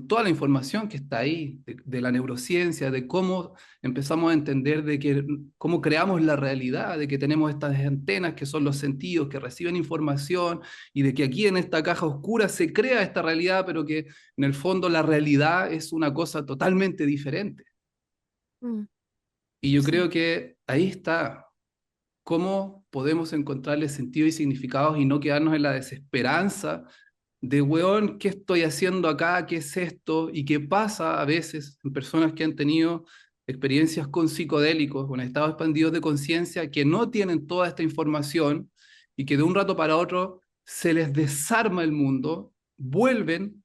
toda la información que está ahí, de la neurociencia, de cómo empezamos a entender de que, cómo creamos la realidad, de que tenemos estas antenas que son los sentidos que reciben información y de que aquí en esta caja oscura se crea esta realidad, pero que en el fondo la realidad es una cosa totalmente diferente. Mm, Y yo sí. creo que ahí está cómo podemos encontrarle sentido y significados y no quedarnos en la desesperanza de, weón, ¿qué estoy haciendo acá? ¿Qué es esto? Y qué pasa a veces en personas que han tenido experiencias con psicodélicos, con estados expandidos de conciencia, que no tienen toda esta información y que de un rato para otro se les desarma el mundo, vuelven,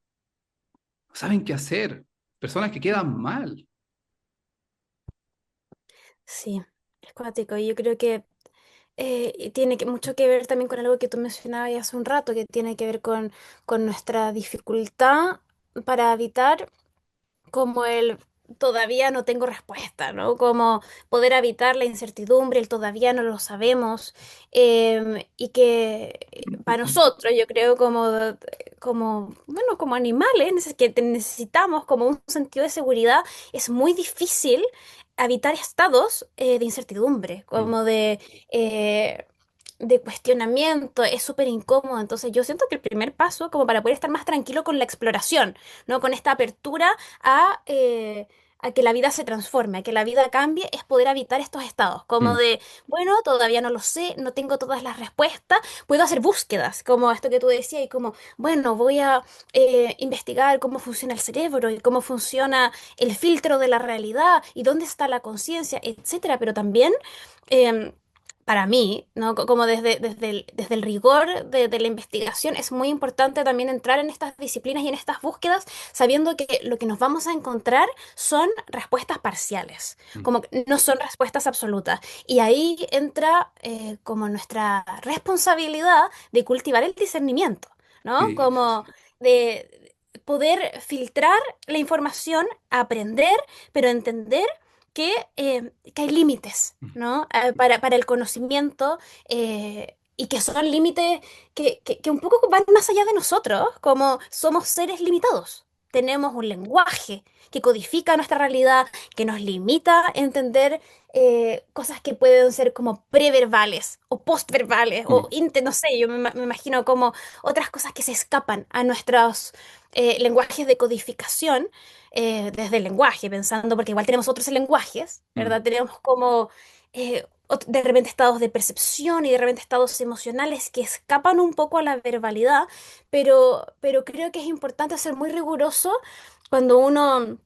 no saben qué hacer. Personas que Mm, quedan mal. sí, es cuático. Y yo creo que tiene mucho que ver también con algo que tú mencionabas ya hace un rato, que tiene que ver con nuestra dificultad para evitar como el todavía no tengo respuesta, ¿no? Como poder evitar la incertidumbre, el todavía no lo sabemos, y que para nosotros, yo creo, bueno, como animales que necesitamos como un sentido de seguridad, es muy difícil evitar estados de incertidumbre, Mm, como eh, de cuestionamiento, es súper incómodo. Entonces yo siento que el primer paso, como para poder estar más tranquilo con la exploración, ¿no? Con esta apertura a que la vida se transforme, a que la vida cambie, es poder habitar estos estados, como mm, de, bueno, todavía no lo sé, no tengo todas las respuestas, puedo hacer búsquedas, como esto que tú decías, y como, bueno, voy a investigar cómo funciona el cerebro y cómo funciona el filtro de la realidad y dónde está la conciencia, etcétera, pero también... em, para mí, ¿no? Como desde el rigor de la investigación, es muy importante también entrar en estas disciplinas y en estas búsquedas, sabiendo que lo que nos vamos a encontrar son respuestas parciales, mm. como que no son respuestas absolutas. Y ahí entra como nuestra responsabilidad de cultivar el discernimiento, ¿no? Sí, sí, Como sí. de poder filtrar la información, aprender, pero entender que hay límites, Mm, ¿no? Para el conocimiento, y que son límites que un poco van más allá de nosotros, como somos seres limitados. Tenemos un lenguaje que codifica nuestra realidad, que nos limita a entender cosas que pueden ser como preverbales o postverbales o mm, no sé, yo me imagino como otras cosas que se escapan a nuestros lenguajes de codificación, desde el lenguaje, pensando, porque igual tenemos otros lenguajes, mm. ¿verdad? Tenemos como de repente estados de percepción y de repente estados emocionales que escapan un poco a la verbalidad, pero creo que es importante ser muy riguroso cuando uno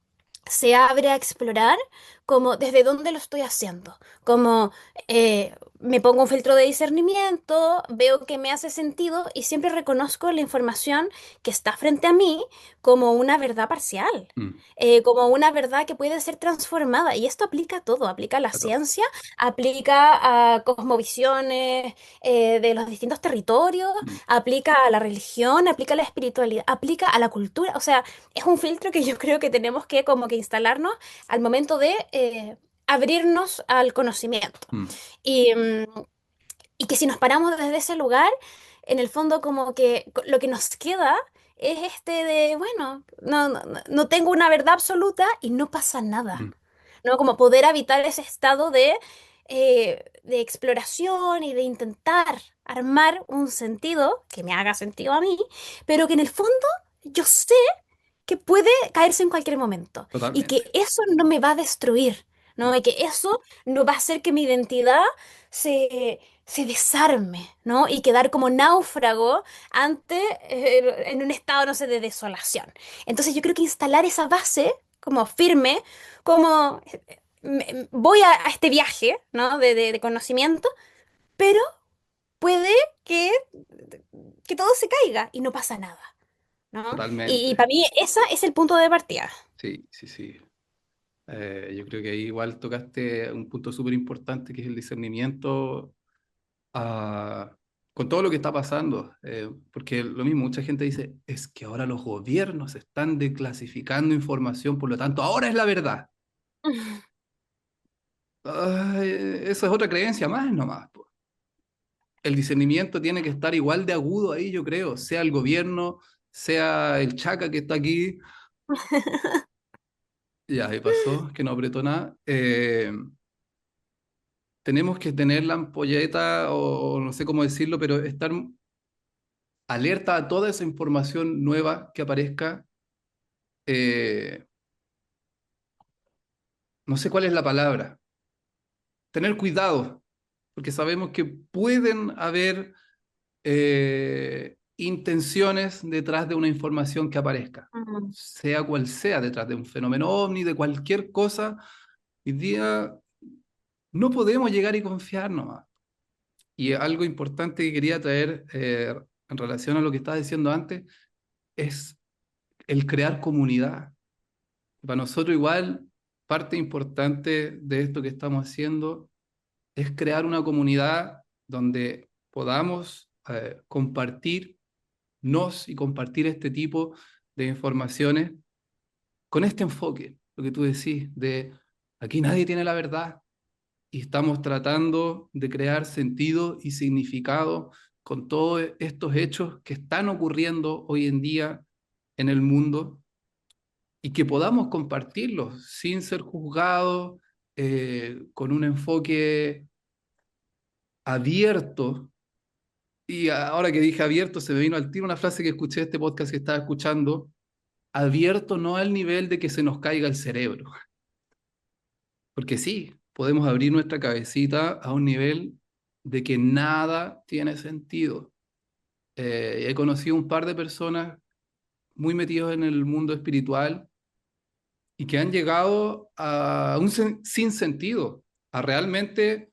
se abre a explorar, como desde dónde lo estoy haciendo, como me pongo un filtro de discernimiento, veo que me hace sentido y siempre reconozco la información que está frente a mí como una verdad parcial, Mm. como una verdad que puede ser transformada. Y esto aplica a todo, aplica a la A todo. ciencia, aplica a cosmovisiones de los distintos territorios, Mm, aplica a la religión, aplica a la espiritualidad, aplica a la cultura. O sea, es un filtro que yo creo que tenemos que como que instalarnos al momento de abrirnos al conocimiento. mm. Y, y que si nos paramos desde ese lugar, en el fondo como que lo que nos queda es este de, bueno, no tengo una verdad absoluta y no pasa nada, Mm. ¿no? Como poder habitar ese estado de exploración y de intentar armar un sentido que me haga sentido a mí, pero que en el fondo yo sé que puede caerse en cualquier momento y Totalmente. que eso no me va a destruir, ¿no? Y que eso no va a hacer que mi identidad se desarme, ¿no? Y quedar como náufrago ante, en un estado, no sé, de desolación. Entonces yo creo que instalar esa base como firme, como voy a este viaje, ¿no? De conocimiento, pero puede que, que todo se caiga y no pasa nada. ¿no? Y Totalmente. para mí ese es el punto de partida. Sí, sí, sí. Yo creo que ahí igual tocaste un punto súper importante que es el discernimiento ah, con todo lo que está pasando. Porque lo mismo, mucha gente dice, es que ahora los gobiernos están declasificando información, por lo tanto, ahora es la verdad. Ay, esa es otra creencia más nomás, po. El discernimiento tiene que estar igual de agudo ahí, yo creo, sea el gobierno, sea el chaca que está aquí. Ya, ahí pasó, que no apretó nada. Tenemos que tener la ampolleta, o no sé cómo decirlo, pero estar alerta a toda esa información nueva que aparezca. eh, no sé cuál es la palabra. Tener cuidado, porque sabemos que pueden haber intenciones detrás de una información que aparezca, Mm, sea cual sea, detrás de un fenómeno ovni, de cualquier cosa. Hoy día no podemos llegar y confiar nomás. Y algo importante que quería traer en relación a lo que estaba diciendo antes es el crear comunidad. Para nosotros igual, parte importante de esto que estamos haciendo es crear una comunidad donde podamos compartirnos y compartir este tipo de informaciones con este enfoque, lo que tú decís, de aquí nadie tiene la verdad y estamos tratando de crear sentido y significado con todos estos hechos que están ocurriendo hoy en día en el mundo y que podamos compartirlos sin ser juzgados, con un enfoque abierto. Y ahora que dije abierto, se me vino al tiro una frase que escuché de este podcast que estaba escuchando, abierto no al nivel de que se nos caiga el cerebro, porque sí, podemos abrir nuestra cabecita a un nivel de que nada tiene sentido. He conocido un par de personas muy metidos en el mundo espiritual y que han llegado a un sinsentido, a realmente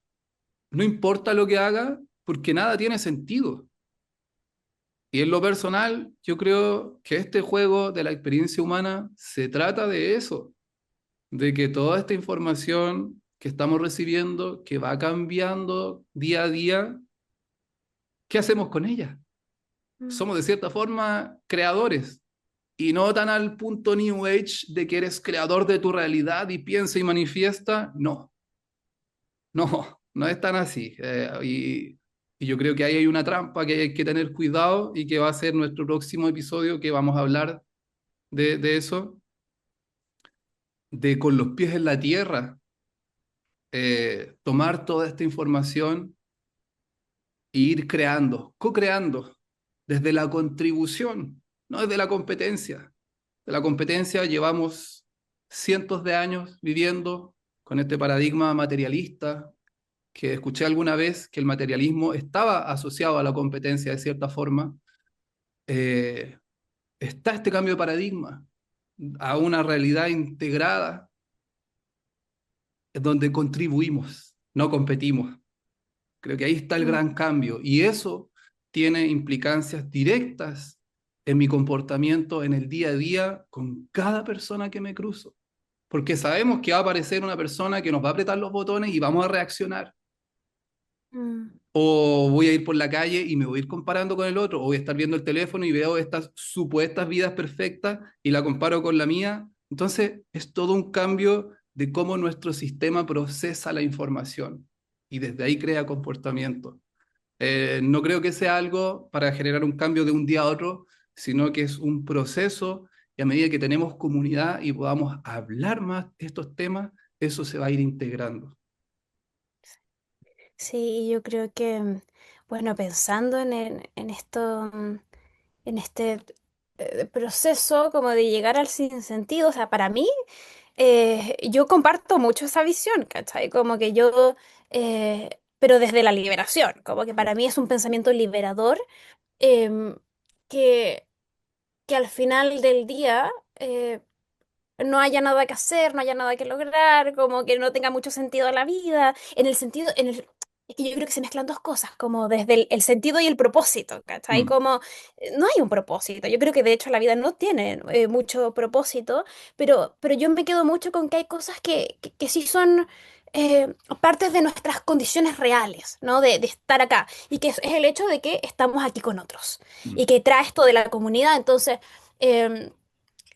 no importa lo que haga porque nada tiene sentido. Y en lo personal, yo creo que este juego de la experiencia humana se trata de eso, de que toda esta información que estamos recibiendo, que va cambiando día a día, ¿qué hacemos con ella? mm, Somos de cierta forma creadores y no tan al punto New Age de que eres creador de tu realidad y piensa y manifiesta. No, no, no es tan así. Y yo creo que ahí hay una trampa que hay que tener cuidado y que va a ser nuestro próximo episodio que vamos a hablar de eso, de con los pies en la tierra, tomar toda esta información e ir creando, co-creando, desde la contribución, no desde la competencia. De la competencia llevamos cientos de años viviendo con este paradigma materialista, que escuché alguna vez que el materialismo estaba asociado a la competencia de cierta forma. eh, Está este cambio de paradigma a una realidad integrada donde contribuimos, no competimos. Creo que ahí está el mm, gran cambio y eso tiene implicancias directas en mi comportamiento en el día a día con cada persona que me cruzo, porque sabemos que va a aparecer una persona que nos va a apretar los botones y vamos a reaccionar. mm, O voy a ir por la calle y me voy a ir comparando con el otro, o voy a estar viendo el teléfono y veo estas supuestas vidas perfectas y la comparo con la mía. Entonces, es todo un cambio de cómo nuestro sistema procesa la información y desde ahí crea comportamiento. No creo que sea algo para generar un cambio de un día a otro, sino que es un proceso y a medida que tenemos comunidad y podamos hablar más de estos temas, eso se va a ir integrando. sí, yo creo que, bueno, pensando en esto, en este proceso como de llegar al sinsentido, o sea, para mí, yo comparto mucho esa visión, ¿cachai? Como que yo, pero desde la liberación, como que para mí es un pensamiento liberador, em, que, que al final del día no haya nada que hacer, no haya nada que lograr, como que no tenga mucho sentido la vida, en el sentido, Es que yo creo que se mezclan dos cosas, como desde el sentido y el propósito, ¿cachai? Mm, Como no hay un propósito. Yo creo que de hecho la vida no tiene mucho propósito, pero yo me quedo mucho con que hay cosas que sí son partes de nuestras condiciones reales, ¿no? De estar acá. Y que es el hecho de que estamos aquí con otros. mm, Y que trae esto de la comunidad. Entonces, em,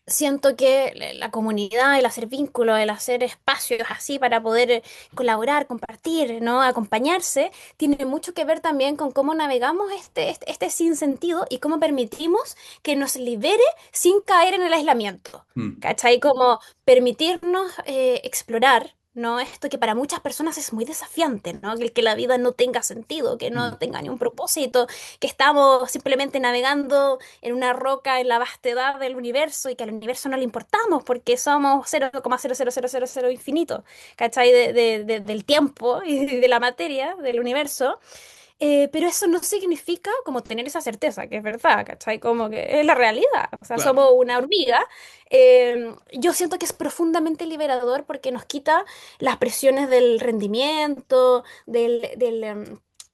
siento que la comunidad, el hacer vínculos, el hacer espacios así para poder colaborar, compartir, ¿no? Acompañarse, tiene mucho que ver también con cómo navegamos este sinsentido y cómo permitimos que nos libere sin caer en el aislamiento. mm, ¿Cachai? Como permitirnos explorar. ¿No? Esto que para muchas personas es muy desafiante, ¿no? Que la vida no tenga sentido, que no mm, tenga ni un propósito, que estamos simplemente navegando en una roca en la vastedad del universo y que al universo no le importamos porque somos 0,00000 infinito, ¿cachai? Del tiempo y de la materia del universo. Pero eso no significa como tener esa certeza, que es verdad, ¿cachai? Como que es la realidad, o sea, claro. somos una hormiga. Yo siento que es profundamente liberador porque nos quita las presiones del rendimiento,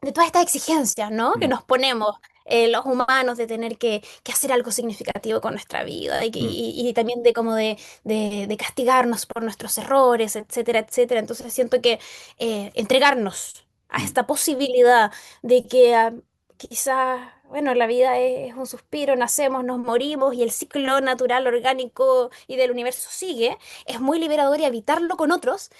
de todas estas exigencias, ¿no? Que Mm, nos ponemos los humanos de tener que hacer algo significativo con nuestra vida mm, y también de como de castigarnos por nuestros errores, etcétera, etcétera. Entonces siento que entregarnos a mm, esta posibilidad de que quizás, bueno, la vida es un suspiro, nacemos, nos morimos y el ciclo natural, orgánico y del universo sigue, es muy liberador y habitarlo con otros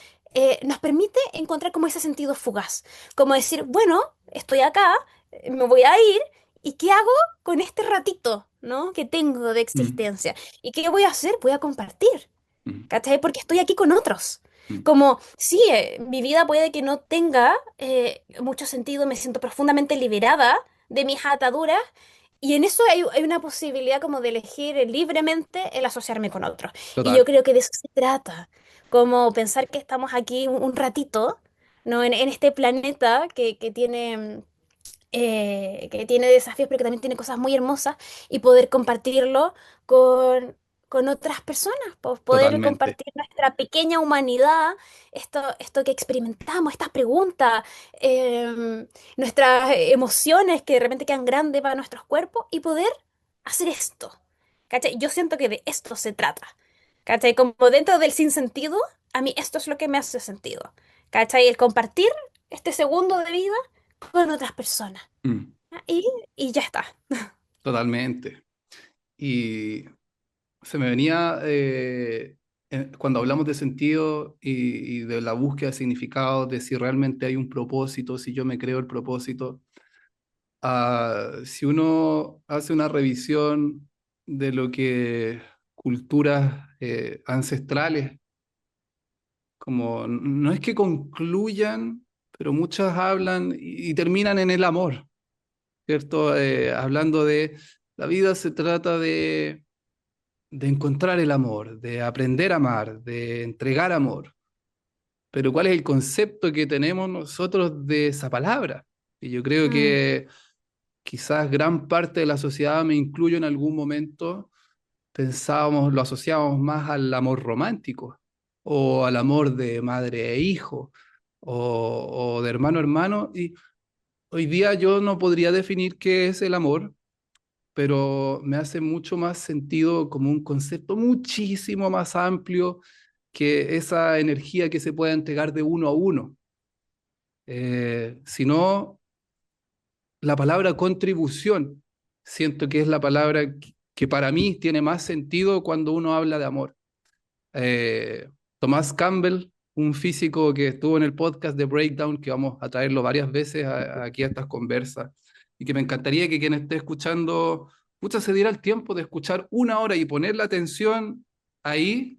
nos permite encontrar como ese sentido fugaz, como decir, bueno, estoy acá, me voy a ir. ¿Y qué hago con este ratito, ¿no? que tengo de mm, existencia? ¿Y qué voy a hacer? Voy a compartir. mm, ¿Cachai? Porque estoy aquí con otros. mm, Como, sí, mi vida puede que no tenga mucho sentido, me siento profundamente liberada de mis ataduras y en eso hay una posibilidad como de elegir libremente el asociarme con otros. Y yo total. creo que de eso se trata, como pensar que estamos aquí un ratito, ¿no? En este planeta que tiene desafíos, pero que también tiene cosas muy hermosas, y poder compartirlo con, con otras personas, pues poder Totalmente. compartir nuestra pequeña humanidad, esto que experimentamos, estas preguntas, nuestras emociones que de repente quedan grandes para nuestros cuerpos, y poder hacer esto. ¿Cachai? Yo siento que de esto se trata. ¿Cachai? Como dentro del sinsentido, a mí esto es lo que me hace sentido. ¿Cachai? El compartir este segundo de vida con otras personas. Mm, Y, y ya está. totalmente. Y se me venía, cuando hablamos de sentido y de la búsqueda de significado, de si realmente hay un propósito, si yo me creo el propósito, si uno hace una revisión de lo que culturas ancestrales, como no es que concluyan, pero muchas hablan y terminan en el amor, ¿cierto? Hablando de la vida se trata de encontrar el amor, de aprender a amar, de entregar amor. Pero ¿cuál es el concepto que tenemos nosotros de esa palabra? Y yo creo Mm, que quizás gran parte de la sociedad, me incluyo en algún momento, pensábamos, lo asociábamos más al amor romántico o al amor de madre e hijo o de hermano a hermano. Y hoy día yo no podría definir qué es el amor, pero me hace mucho más sentido como un concepto muchísimo más amplio que esa energía que se puede entregar de uno a uno. Sino la palabra contribución, siento que es la palabra que para mí tiene más sentido cuando uno habla de amor. Tomás Campbell, un físico que estuvo en el podcast de Breakdown, que vamos a traerlo varias veces aquí a estas conversas, y que me encantaría que quien esté escuchando, pucha, se diera el tiempo de escuchar una hora y poner la atención ahí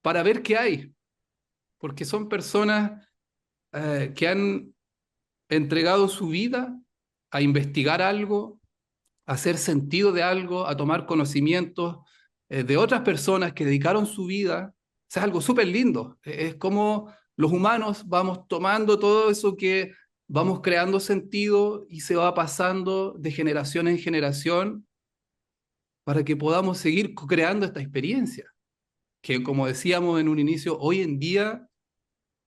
para ver qué hay, porque son personas que han entregado su vida a investigar algo, a hacer sentido de algo, a tomar conocimientos de otras personas que dedicaron su vida. O sea, es algo súper lindo. Es como los humanos vamos tomando todo eso que vamos creando sentido y se va pasando de generación en generación para que podamos seguir creando esta experiencia, que como decíamos en un inicio, hoy en día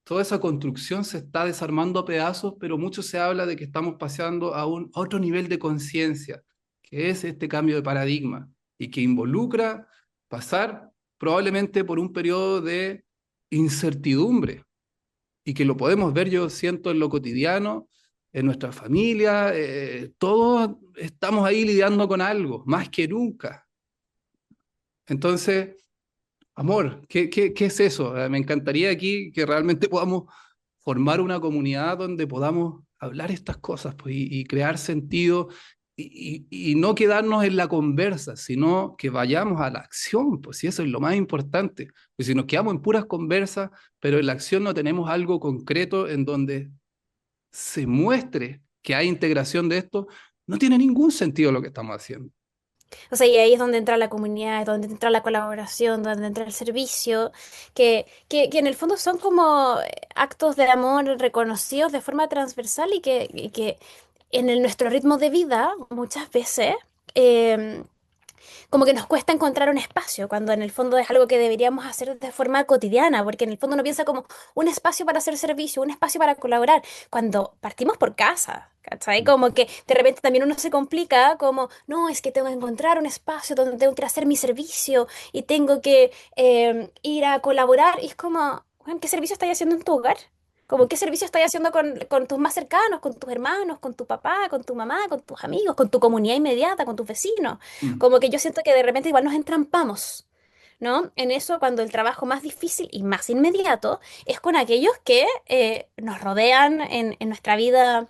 toda esa construcción se está desarmando a pedazos, pero mucho se habla de que estamos pasando a un otro nivel de conciencia, que es este cambio de paradigma y que involucra pasar probablemente por un periodo de incertidumbre y que lo podemos ver, yo siento, en lo cotidiano, en nuestra familia, todos estamos ahí lidiando con algo, más que nunca. Entonces, amor, ¿qué es eso? Me encantaría aquí que realmente podamos formar una comunidad donde podamos hablar estas cosas pues, y crear sentido y no quedarnos en la conversa, sino que vayamos a la acción, pues si eso es lo más importante. Pues si nos quedamos en puras conversas, pero en la acción no tenemos algo concreto en donde se muestre que hay integración de esto, no tiene ningún sentido lo que estamos haciendo. O sea, y ahí es donde entra la comunidad, es donde entra la colaboración, donde entra el servicio, que en el fondo son como actos de amor reconocidos de forma transversal y que en nuestro ritmo de vida muchas veces em, como que nos cuesta encontrar un espacio, cuando en el fondo es algo que deberíamos hacer de forma cotidiana, porque en el fondo uno piensa como un espacio para hacer servicio, un espacio para colaborar, cuando partimos por casa. ¿Cachai? Como que de repente también uno se complica, como, no, es que tengo que encontrar un espacio donde tengo que ir a hacer mi servicio y tengo que ir a colaborar. Y es como, "Juan, ¿qué servicio estás haciendo en tu hogar? Como, ¿qué servicio estás haciendo con tus más cercanos, con tus hermanos, con tu papá, con tu mamá, con tus amigos, con tu comunidad inmediata, con tus vecinos? Mm, Como que yo siento que de repente igual nos entrampamos, ¿no? En eso cuando el trabajo más difícil y más inmediato es con aquellos que nos rodean en nuestra vida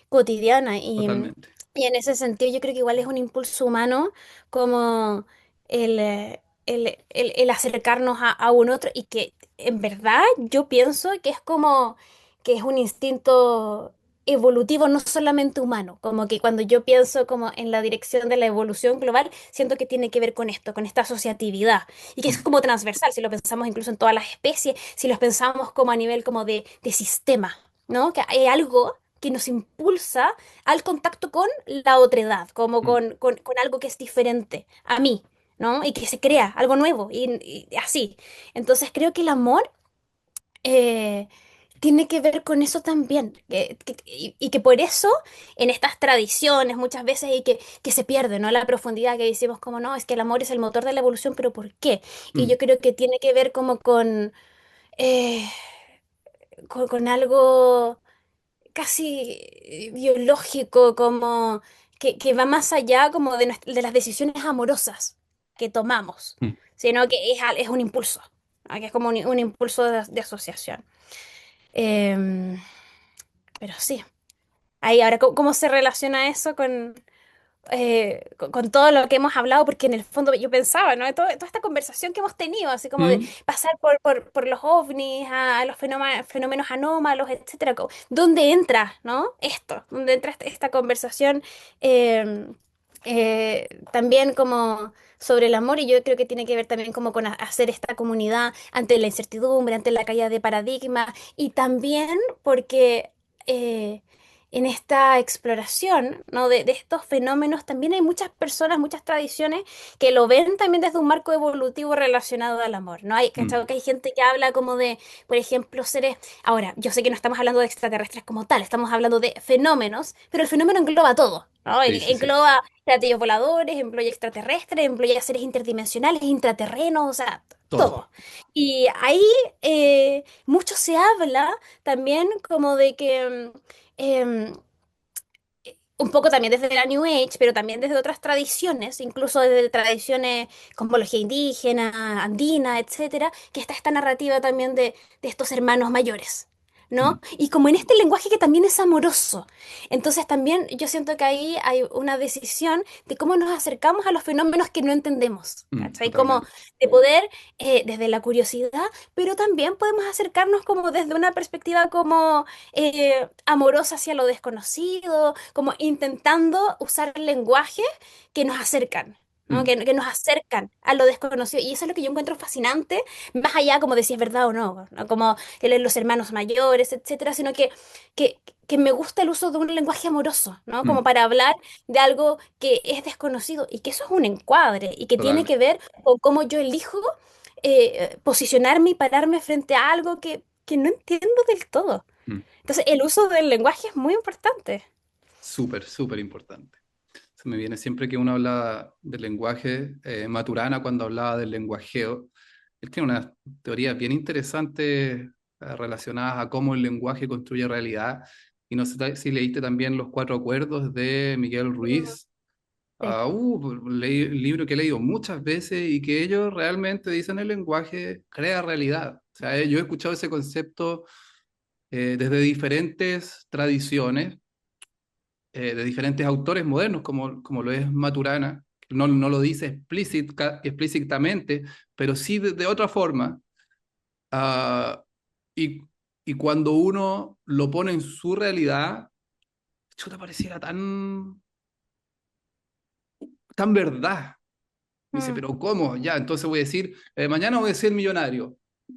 cotidiana. totalmente. Y en ese sentido yo creo que igual es un impulso humano como el acercarnos a un otro y que en verdad yo pienso que es como que es un instinto evolutivo no solamente humano, como que cuando yo pienso como en la dirección de la evolución global, siento que tiene que ver con esto, con esta asociatividad y que es Mm, como transversal, si lo pensamos incluso en todas las especies, si lo pensamos como a nivel como de sistema, ¿no? Que hay algo que nos impulsa al contacto con la otredad, como mm, con algo que es diferente a mí, ¿no? Y que se crea algo nuevo y así. Entonces creo que el amor eh, tiene que ver con eso también. Y que por eso en estas tradiciones muchas veces que se pierde, ¿no? La profundidad que decimos como, no, es que el amor es el motor de la evolución, pero ¿por qué? Y mm, yo creo que tiene que ver como eh, con algo casi biológico, como que va más allá como de las decisiones amorosas que tomamos, mm. sino que es un impulso, ¿no? Que es como un impulso de asociación. Em, pero sí, ahí ahora, ¿cómo se relaciona eso con todo lo que hemos hablado? Porque en el fondo yo pensaba, ¿no? Toda esta conversación que hemos tenido, así como de Mm, pasar por los ovnis, a los fenómenos anómalos, etcétera, ¿dónde entra, ¿no? Esto, ¿dónde entra esta conversación eh, también como sobre el amor? Y yo creo que tiene que ver también como con hacer esta comunidad ante la incertidumbre, ante la caída de paradigmas, y también porque eh, en esta exploración, ¿no? de estos fenómenos, también hay muchas personas, muchas tradiciones que lo ven también desde un marco evolutivo relacionado al amor, ¿no? mm. ¿Cachai? Que hay gente que habla como de, por ejemplo, seres... Ahora, yo sé que no estamos hablando de extraterrestres como tal, estamos hablando de fenómenos, pero el fenómeno engloba todo, ¿no? Sí, sí, sí. Engloba platillos voladores, engloba extraterrestres, engloba seres interdimensionales, intraterrenos, o sea, Todo. todo. Y ahí mucho se habla también como de que... em, un poco también desde la New Age, pero también desde otras tradiciones, incluso desde tradiciones cosmología indígena, andina, etcétera, que está esta narrativa también de estos hermanos mayores, Mm, ¿no? Y como en este lenguaje que también es amoroso. Entonces también yo siento que ahí hay una decisión de cómo nos acercamos a los fenómenos que no entendemos, ¿cachai? Como totalmente. de poder, desde la curiosidad, pero también podemos acercarnos como desde una perspectiva como amorosa hacia lo desconocido, como intentando usar lenguajes que nos acercan, ¿no? Mm, Que nos acercan a lo desconocido. Y eso es lo que yo encuentro fascinante, más allá como de si es verdad o no, ¿no? Como los hermanos mayores, etcétera, sino que, que me gusta el uso de un lenguaje amoroso, ¿no? Como mm, para hablar de algo que es desconocido y que eso es un encuadre y que tiene que totalmente. ver con cómo yo elijo posicionarme y pararme frente a algo que que no entiendo del todo. Mm. Entonces, el uso del lenguaje es muy importante. Súper, súper importante. Se me viene siempre que uno habla del lenguaje, Maturana cuando hablaba del lenguajeo, él tiene unas teorías bien interesantes relacionadas a cómo el lenguaje construye realidad. Y no sé si leíste también Los Cuatro Acuerdos de Miguel Mm, Ruiz. sí. Leí un libro que he leído muchas veces y que ellos realmente dicen el lenguaje crea realidad. O sea, yo he escuchado ese concepto desde diferentes tradiciones, de diferentes autores modernos, como lo es Maturana. No lo dice explícitamente, pero sí de otra forma. Ah, y, y cuando uno lo pone en su realidad, chuta, pareciera tan verdad. Me dice, Mm, pero ¿cómo? Ya, entonces voy a decir, mañana voy a ser millonario.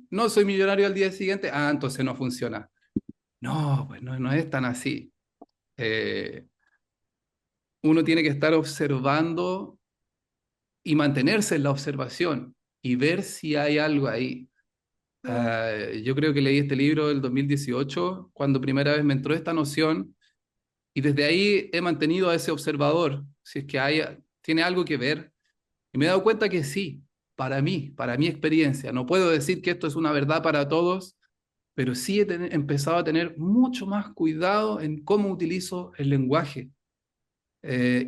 No soy millonario al día siguiente, entonces no funciona. No, pues no es tan así. Eh, Uno tiene que estar observando y mantenerse en la observación y ver si hay algo ahí. mm, Yo creo que leí este libro del 2018 cuando primera vez me entró esta noción y desde ahí he mantenido a ese observador, si es que tiene algo que ver. Y me he dado cuenta que sí, para mi experiencia. No puedo decir que esto es una verdad para todos, pero sí empezado a tener mucho más cuidado en cómo utilizo el lenguaje.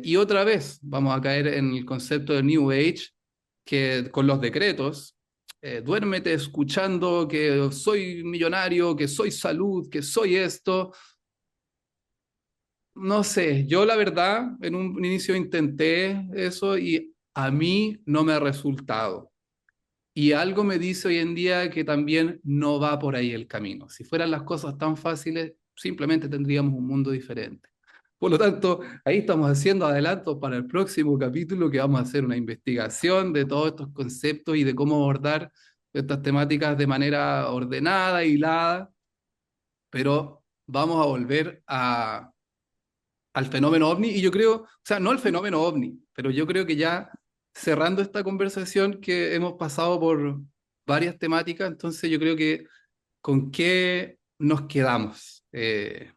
Y otra vez vamos a caer en el concepto de New Age, que con los decretos, duérmete escuchando que soy millonario, que soy salud, que soy esto. No sé, yo la verdad en un inicio intenté eso y a mí no me ha resultado. Y algo me dice hoy en día que también no va por ahí el camino. Si fueran las cosas tan fáciles, simplemente tendríamos un mundo diferente. Por lo tanto, ahí estamos haciendo adelantos para el próximo capítulo, que vamos a hacer una investigación de todos estos conceptos y de cómo abordar estas temáticas de manera ordenada, hilada, pero vamos a volver al fenómeno ovni y yo creo, o sea, no al fenómeno ovni, pero yo creo que ya cerrando esta conversación que hemos pasado por varias temáticas, entonces yo creo que con qué nos quedamos de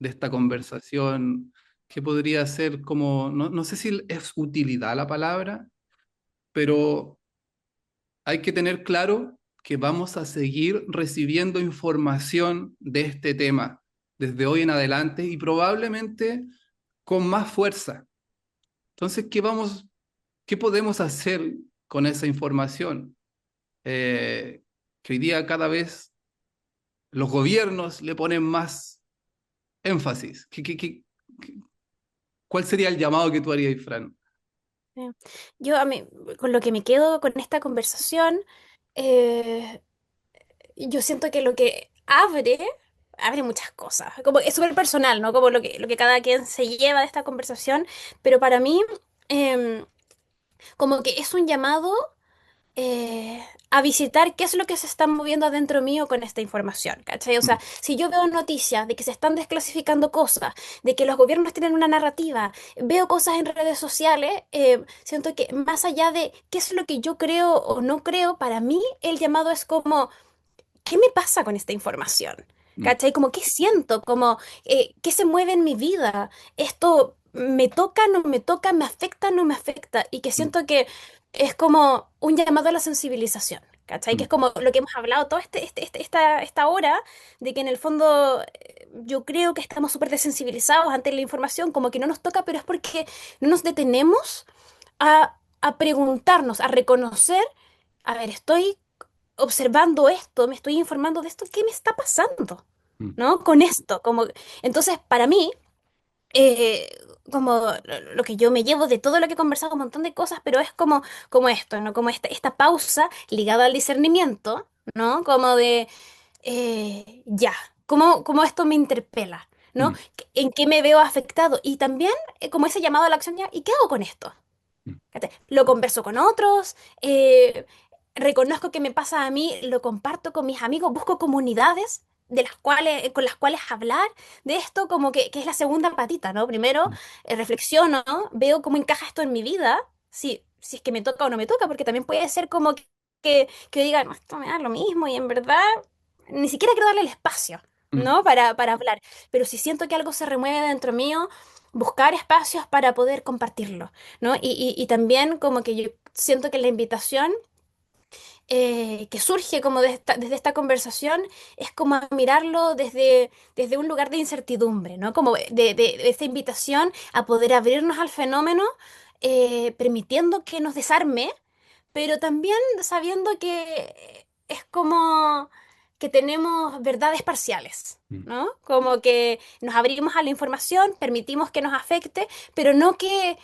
esta conversación, qué podría ser como, no sé si es utilidad la palabra, pero hay que tener claro que vamos a seguir recibiendo información de este tema desde hoy en adelante y probablemente con más fuerza. Entonces, qué podemos hacer con esa información? Que hoy día cada vez los gobiernos le ponen más énfasis. ¿Cuál sería el llamado que tú harías, Fran? sí. Yo a mí, con lo que me quedo con esta conversación, eh, yo siento que lo que abre muchas cosas. Como es súper personal, ¿no? Como lo que cada quien se lleva de esta conversación, pero para mí, em, como que es un llamado a visitar qué es lo que se está moviendo adentro mío con esta información, ¿cachai? O sea, Mm, si yo veo noticias de que se están desclasificando cosas, de que los gobiernos tienen una narrativa, veo cosas en redes sociales, siento que más allá de qué es lo que yo creo o no creo, para mí el llamado es como ¿qué me pasa con esta información? mm, ¿Cachai? Como, ¿qué siento? Como, ¿qué se mueve en mi vida? ¿Esto me toca, no me toca, me afecta, no me afecta? Y que mm, siento que es como un llamado a la sensibilización, ¿cachai? Que mm, es como lo que hemos hablado toda esta hora, de que en el fondo yo creo que estamos súper desensibilizados ante la información, como que no nos toca, pero es porque no nos detenemos a preguntarnos, a reconocer, a ver, estoy observando esto, me estoy informando de esto, ¿qué me está pasando? mm, ¿No? Con esto, como, entonces, para mí, eh, como lo que yo me llevo de todo lo que he conversado, un montón de cosas, pero es como esto, ¿no? Como esta pausa ligada al discernimiento, ¿no? Como de, ya, como esto me interpela, ¿no? mm, ¿En qué me veo afectado? Y también como ese llamado a la acción ya, ¿y qué hago con esto? mm, ¿Cachai? Lo converso con otros, eh, reconozco que me pasa a mí, lo comparto con mis amigos, busco comunidades con las cuales hablar de esto, como que es la segunda patita, ¿no? Primero, mm, reflexiono, veo cómo encaja esto en mi vida, si es que me toca o no me toca, porque también puede ser como que yo diga, no, esto me da lo mismo y en verdad ni siquiera quiero darle el espacio, Mm, ¿no? Para hablar, pero si siento que algo se remueve dentro mío, buscar espacios para poder compartirlo, ¿no? Y también como que yo siento que la invitación que surge como desde esta conversación es como a mirarlo desde un lugar de incertidumbre, ¿no? Como de esta invitación a poder abrirnos al fenómeno, permitiendo que nos desarme, pero también sabiendo que es como que tenemos verdades parciales. mm, ¿No? Como que nos abrimos a la información, permitimos que nos afecte, pero no que,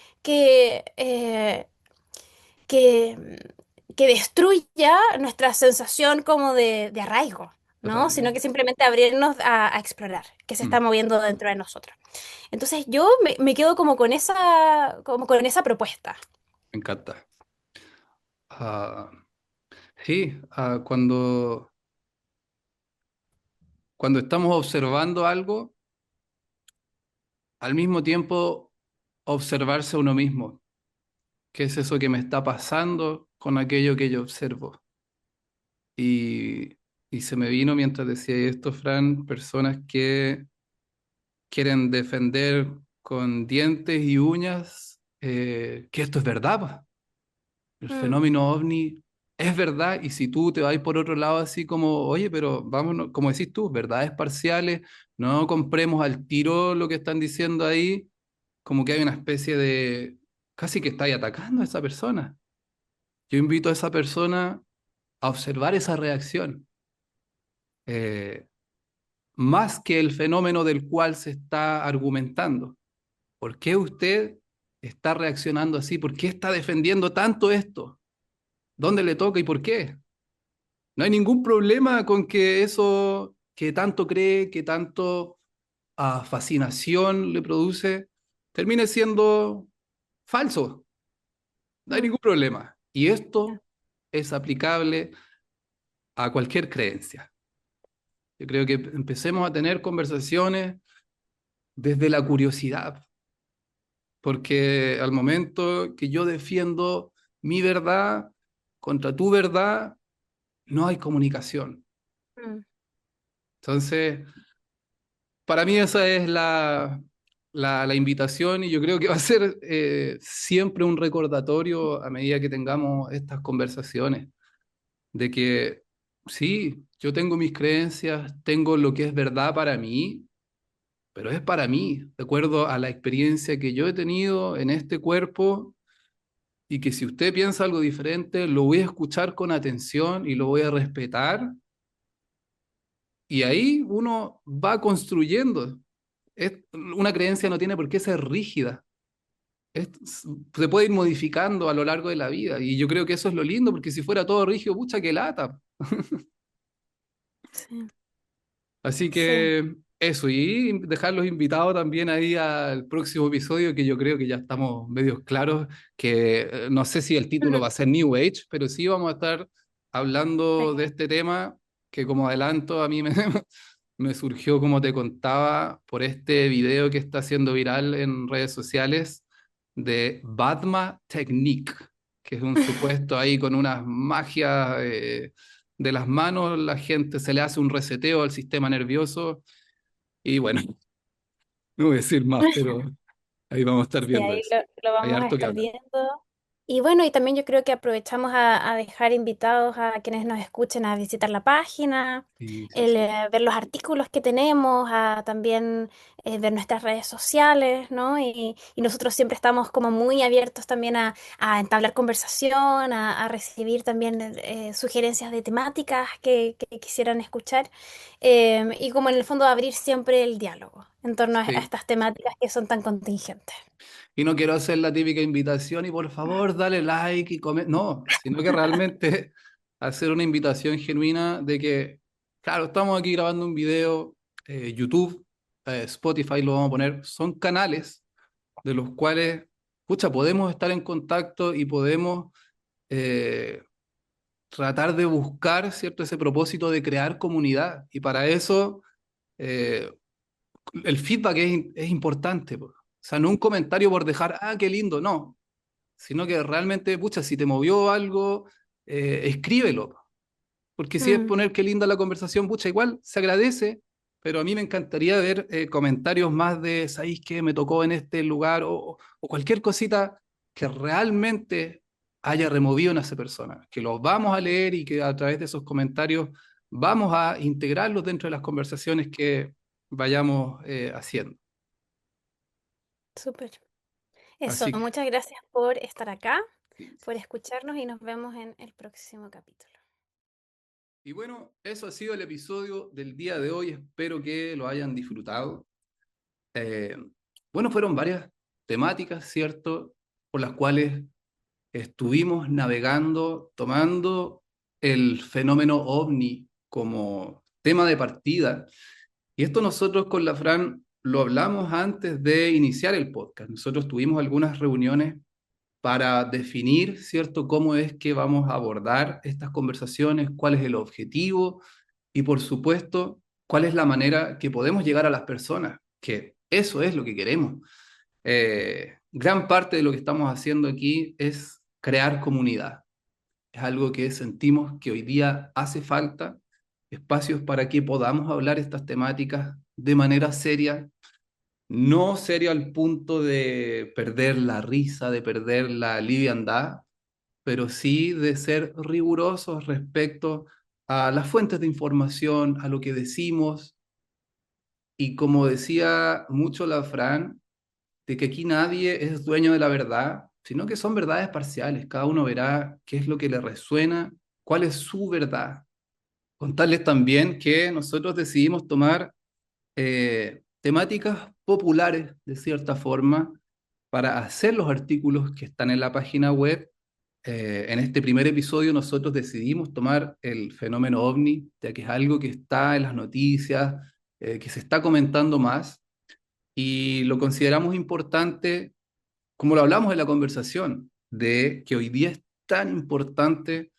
que destruya nuestra sensación como de arraigo, ¿no? Sino que totalmente. simplemente abrirnos a explorar qué se está Mm, moviendo dentro de nosotros. Entonces yo me quedo como con esa propuesta. me encanta. Ah, sí, cuando estamos observando algo, al mismo tiempo observarse a uno mismo. ¿Qué es eso que me está pasando con aquello que yo observo? Y, y se me vino mientras decía esto, Fran, personas que quieren defender con dientes y uñas que esto es verdad, pa. El Mm, fenómeno ovni es verdad, y si tú te vas por otro lado así como, oye, pero vámonos, como decís tú, verdades parciales, no compremos al tiro lo que están diciendo ahí, como que hay una especie de, casi que estáis atacando a esa persona. Yo invito a esa persona a observar esa reacción, eh, más que el fenómeno del cual se está argumentando. ¿Por qué usted está reaccionando así? ¿Por qué está defendiendo tanto esto? ¿Dónde le toca y por qué? No hay ningún problema con que eso que tanto cree, que tanto fascinación le produce, termine siendo falso. No hay mm, ningún problema. Y ya. esto es aplicable a cualquier creencia. Yo creo que empecemos a tener conversaciones desde la curiosidad, porque al momento que yo defiendo mi verdad contra tu verdad, no hay comunicación. Mm, Entonces, para mí esa es la invitación y yo creo que va a ser siempre un recordatorio a medida que tengamos estas conversaciones, de que sí, yo tengo mis creencias, tengo lo que es verdad para mí, pero es para mí, de acuerdo a la experiencia que yo he tenido en este cuerpo y que si usted piensa algo diferente, lo voy a escuchar con atención y lo voy a respetar y ahí uno va construyendo. Una creencia no tiene por qué ser rígida. Es- Se puede ir modificando a lo largo de la vida y yo creo que eso es lo lindo porque si fuera todo rígido, pucha, que lata. sí, Así sí. que eso, y dejarlos invitados también ahí al próximo episodio, que yo creo que ya estamos medios claros, que no sé si el título Mm, va a ser New Age, pero sí vamos a estar sí. hablando de este tema, que como adelanto a mí me, me surgió, como te contaba, por este video que está siendo viral en redes sociales de Badma Technique, que es un supuesto ahí con unas magias de las manos, la gente se le hace un reseteo al sistema nervioso y bueno, no voy a decir más, pero ahí vamos a estar Sí, viendo ahí eso. lo Hay vamos a harto que estar hablar. viendo. Y bueno, y también yo creo que aprovechamos a dejar invitados a quienes nos escuchen a visitar la página, Sí, sí, sí. ver los artículos que tenemos, a también ver nuestras redes sociales, ¿no? Y nosotros siempre estamos como muy abiertos también a entablar conversación, a recibir también sugerencias de temáticas que quisieran escuchar, y como en el fondo abrir siempre el diálogo en torno a Sí. estas temáticas que son tan contingentes. Y no quiero hacer la típica invitación y por favor dale like y come. No, sino que realmente hacer una invitación genuina de que, claro, estamos aquí grabando un video, YouTube, Spotify lo vamos a poner, son canales de los cuales, pucha, podemos estar en contacto y podemos eh, tratar de buscar, ¿cierto?, ese propósito de crear comunidad. Y para eso eh, el feedback es importante, po. O sea, no un comentario por dejar, ah, qué lindo, no, sino que realmente, pucha, si te movió algo, escríbelo. porque si es Mm, poner qué linda la conversación, pucha, igual se agradece, pero a mí me encantaría ver comentarios más de, ¿sabéis qué? Me tocó en este lugar o cualquier cosita que realmente haya removido en esa persona, que los vamos a leer y que a través de esos comentarios vamos a integrarlos dentro de las conversaciones que vayamos haciendo. súper. Eso, Así que, muchas gracias por estar acá, sí, sí, por sí. escucharnos y nos vemos en el próximo capítulo. Y bueno, eso ha sido el episodio del día de hoy. Espero que lo hayan disfrutado. Eh, bueno, fueron varias temáticas, ¿cierto? Por las cuales estuvimos navegando, tomando el fenómeno ovni como tema de partida. Y esto nosotros con la Fran lo hablamos antes de iniciar el podcast. Nosotros tuvimos algunas reuniones para definir, ¿cierto?, cómo es que vamos a abordar estas conversaciones, cuál es el objetivo y, por supuesto, cuál es la manera que podemos llegar a las personas, que eso es lo que queremos. Gran parte de lo que estamos haciendo aquí es crear comunidad. Es algo que sentimos que hoy día hace falta, espacios para que podamos hablar estas temáticas de manera seria, no serio al punto de perder la risa, de perder la liviandad, pero sí de ser rigurosos respecto a las fuentes de información, a lo que decimos, y como decía mucho la Fran, de que aquí nadie es dueño de la verdad, sino que son verdades parciales, cada uno verá qué es lo que le resuena, cuál es su verdad. Contarles también que nosotros decidimos tomar temáticas populares, de cierta forma, para hacer los artículos que están en la página web. En este primer episodio nosotros decidimos tomar el fenómeno ovni, ya que es algo que está en las noticias, que se está comentando más, y lo consideramos importante, como lo hablamos en la conversación, de que hoy día es tan importante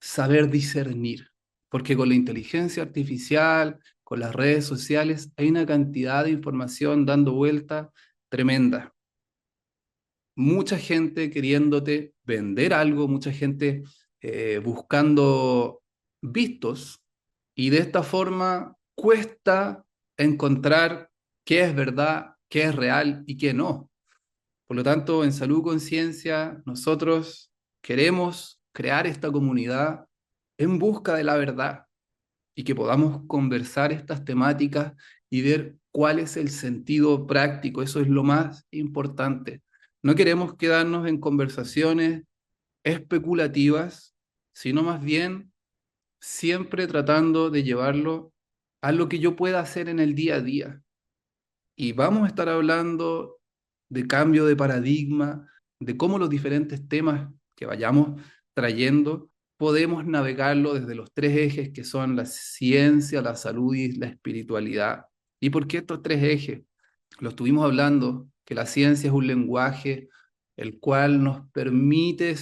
saber discernir, porque con la inteligencia artificial, con las redes sociales, hay una cantidad de información dando vuelta tremenda. Mucha gente queriéndote vender algo, mucha gente buscando vistos, y de esta forma cuesta encontrar qué es verdad, qué es real y qué no. Por lo tanto, en Salud Conciencia, nosotros queremos crear esta comunidad en busca de la verdad y que podamos conversar estas temáticas y ver cuál es el sentido práctico. Eso es lo más importante. No queremos quedarnos en conversaciones especulativas, sino más bien siempre tratando de llevarlo a lo que yo pueda hacer en el día a día. Y vamos a estar hablando de cambio de paradigma, de cómo los diferentes temas que vayamos trayendo podemos navegarlo desde los tres ejes que son la ciencia, la salud y la espiritualidad. ¿Y por qué estos tres ejes? Lo estuvimos hablando, que la ciencia es un lenguaje el cual nos permite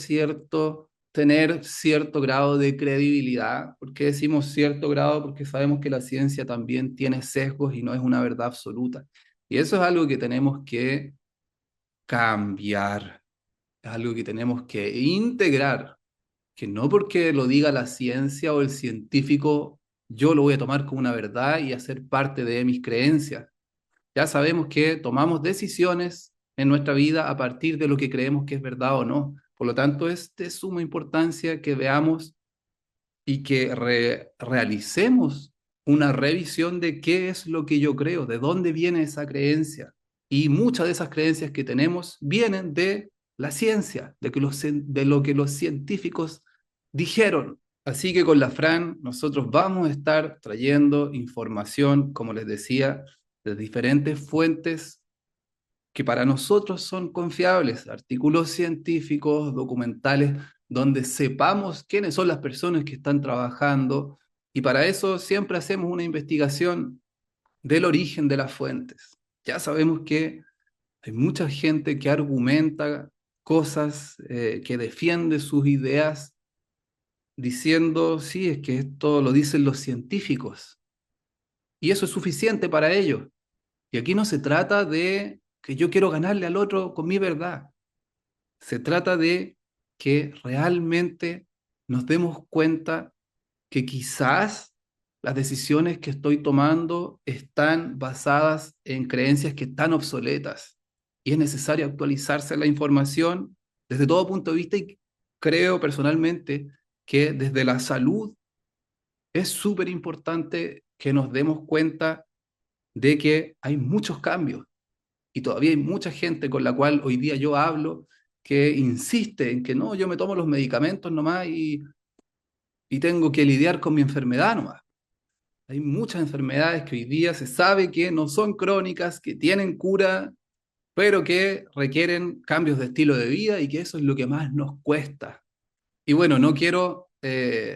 tener cierto grado de credibilidad. ¿Por qué decimos cierto grado? Porque sabemos que la ciencia también tiene sesgos y no es una verdad absoluta. Y eso es algo que tenemos que cambiar, es algo que tenemos que integrar, que no porque lo diga la ciencia o el científico, yo lo voy a tomar como una verdad y hacer parte de mis creencias. Ya sabemos que tomamos decisiones en nuestra vida a partir de lo que creemos que es verdad o no. Por lo tanto, es de suma importancia que veamos y que realicemos una revisión de qué es lo que yo creo, de dónde viene esa creencia. Y muchas de esas creencias que tenemos vienen de la ciencia, de lo que los científicos dijeron. Así que con la Fran nosotros vamos a estar trayendo información, como les decía, de diferentes fuentes que para nosotros son confiables, artículos científicos, documentales, donde sepamos quiénes son las personas que están trabajando, y para eso siempre hacemos una investigación del origen de las fuentes. Ya sabemos que hay mucha gente que argumenta cosas, que defiende sus ideas diciendo, sí, es que esto lo dicen los científicos, y eso es suficiente para ellos. Y aquí no se trata de que yo quiero ganarle al otro con mi verdad. Se trata de que realmente nos demos cuenta que quizás las decisiones que estoy tomando están basadas en creencias que están obsoletas y es necesario actualizarse la información desde todo punto de vista y creo personalmente que desde la salud es súper importante que nos demos cuenta de que hay muchos cambios y todavía hay mucha gente con la cual hoy día yo hablo que insiste en que no, yo me tomo los medicamentos nomás y tengo que lidiar con mi enfermedad nomás. Hay muchas enfermedades que hoy día se sabe que no son crónicas, que tienen cura, pero que requieren cambios de estilo de vida y que eso es lo que más nos cuesta. Y bueno, no quiero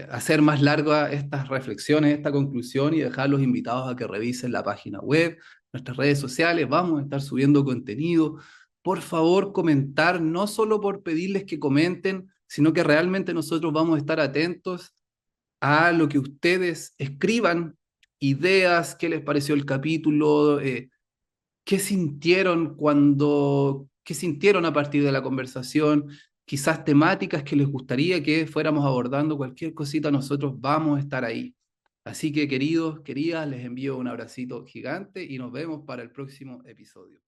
hacer más larga estas reflexiones, esta conclusión y dejar los invitados a que revisen la página web, nuestras redes sociales, vamos a estar subiendo contenido. Por favor, comentar, no solo por pedirles que comenten, sino que realmente nosotros vamos a estar atentos a lo que ustedes escriban, ideas, qué les pareció el capítulo, qué sintieron qué sintieron a partir de la conversación, quizás temáticas que les gustaría que fuéramos abordando, cualquier cosita, nosotros vamos a estar ahí. Así que queridos, queridas, les envío un abracito gigante y nos vemos para el próximo episodio.